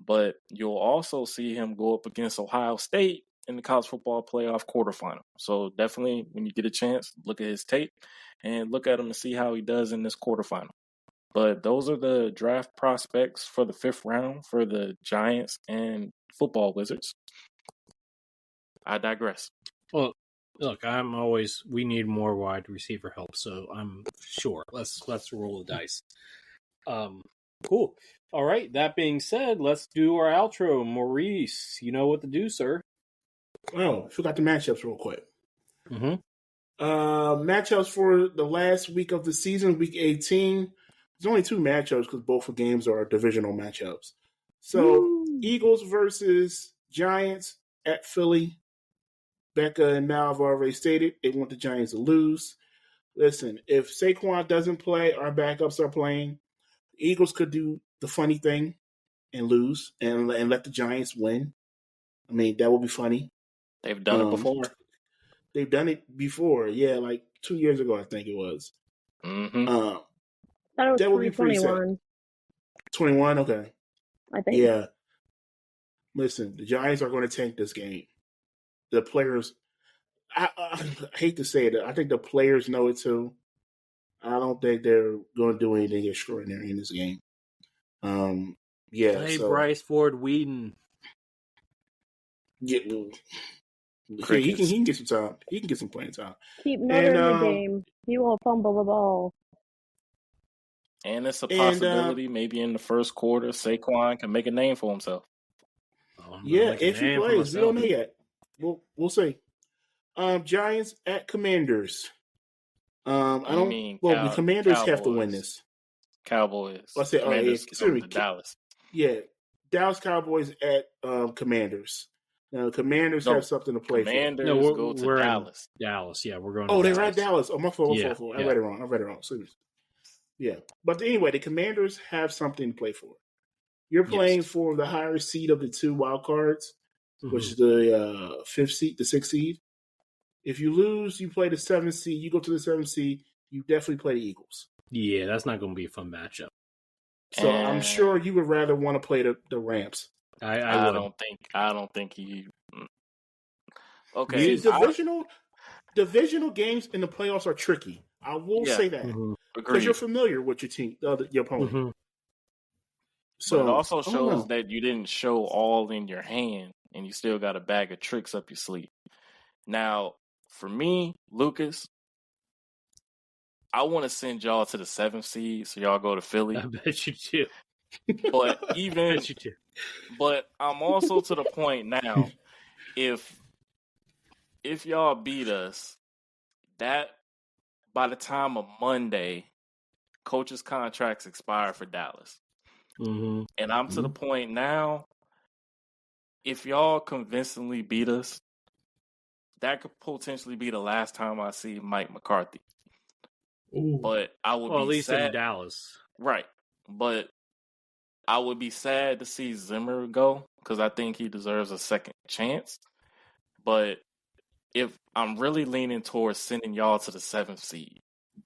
But you'll also see him go up against Ohio State in the college football playoff quarterfinal. So definitely, when you get a chance, look at his tape and look at him and see how he does in this quarterfinal. But those are the draft prospects for the 5th round for the Giants and Football Wizards. I digress. Well, look, we need more wide receiver help, so I'm sure. Let's roll the dice. Cool. All right, that being said, let's do our outro. Maurice, you know what to do, sir. Oh, forgot the matchups real quick. Mm-hmm. Matchups for the last week of the season, week 18. There's only 2 matchups because both games are divisional matchups. So, Eagles versus Giants at Philly. Becca and Mal have already stated they want the Giants to lose. Listen, if Saquon doesn't play, our backups are playing. The Eagles could do the funny thing and lose and let the Giants win. I mean, that would be funny. They've done it before. They've done it before. Yeah, like 2 years ago, I think it was. Mm-hmm. That was 2021. 21, okay. I think. Yeah. Listen, the Giants are going to tank this game. The players, I hate to say it, I think the players know it too. I don't think they're going to do anything extraordinary in this game. Play Bryce Ford Whedon. Yeah, he can get some time. He can get some playing time. Keep Miller in the game. He won't fumble the ball. And it's a possibility maybe in the first quarter, Saquon can make a name for himself. Yeah, if he plays. We don't know yet. We'll see. Giants at Commanders. The Commanders Cowboys. have to win this. Cowboys. I said, Commanders to Dallas. Yeah, Dallas Cowboys at Commanders. Now, the Commanders have something to play Commanders for. No, go to Dallas. Dallas, yeah, we're going. Oh, to they're at Dallas. Oh, my fault. Yeah. I read it wrong. Seriously. Yeah, but anyway, the Commanders have something to play for. You're playing for the higher seed of the 2 wild cards, which is the 5th seed, the 6th seed. If you lose, you play the 7th seed. You go to the 7th seed. You definitely play the Eagles. Yeah, that's not going to be a fun matchup. So I'm sure you would rather want to play the Rams. I don't think he. Okay, divisional games in the playoffs are tricky. I will say that because you're familiar with your team, your opponent. Mm-hmm. So but it also shows that you didn't show all in your hand, and you still got a bag of tricks up your sleeve. Now, for me, Lucas, I want to send y'all to the 7th seed, so y'all go to Philly. I bet you do. But but I'm also to the point now. If y'all beat us, that by the time of Monday, coaches' contracts expire for Dallas. Mm-hmm. And I'm to the point now, if y'all convincingly beat us, that could potentially be the last time I see Mike McCarthy. Ooh. But I would be at least sad. in Dallas. Right. But I would be sad to see Zimmer go because I think he deserves a second chance. But if I'm really leaning towards sending y'all to the 7th seed.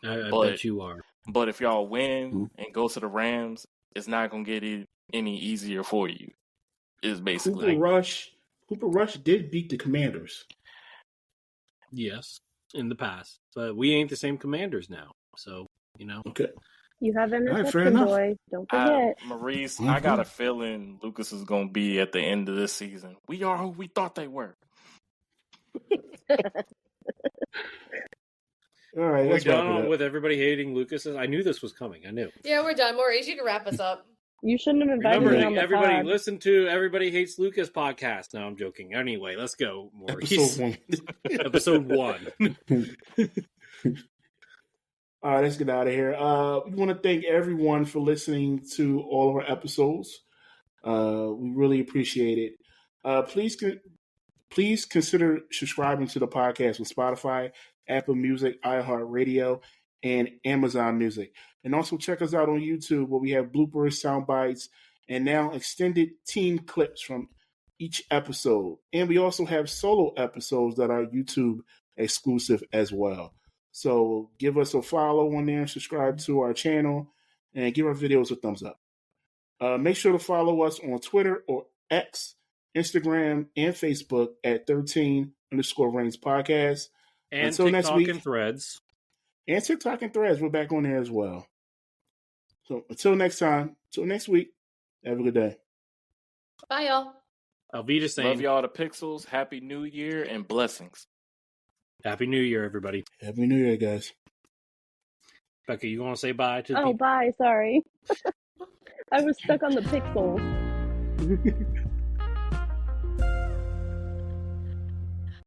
I bet you are. But if y'all win and go to the Rams, it's not going to get any easier for you. Is basically Cooper Rush Cooper Rush did beat the Commanders. Yes, in the past. But we ain't the same Commanders now. So, Okay. You have fair interception, enough. boy. Don't forget. Maurice, I got a feeling Lucas is going to be at the end of this season. We are who we thought they were. All right, we're done with everybody hating Lucas. I knew this was coming. I knew. Yeah, we're done. Maurice, you can wrap us up. You shouldn't have invited me on the everybody pod. listen to Everybody Hates Lucas podcast. No, I'm joking. Anyway, let's go, Maurice. Episode 1. All right, let's get out of here. We want to thank everyone for listening to all of our episodes. We really appreciate it. Please consider subscribing to the podcast on Spotify, Apple Music, iHeartRadio, and Amazon Music. And also check us out on YouTube where we have bloopers, sound bites, and now extended team clips from each episode. And we also have solo episodes that are YouTube exclusive as well. So give us a follow on there, subscribe to our channel, and give our videos a thumbs up. Make sure to follow us on Twitter or X, Instagram, and Facebook at 13_Reigns Podcast. And until TikTok next week, and Threads. And TikTok and Threads. We're back on there as well. So until next time, until next week, have a good day. Bye, y'all. I'll be the same. Love y'all to Pixels. Happy New Year and blessings. Happy New Year, everybody. Happy New Year, guys. Becca, you want to say bye to the Oh, people? bye. Sorry. I was stuck on the pixels.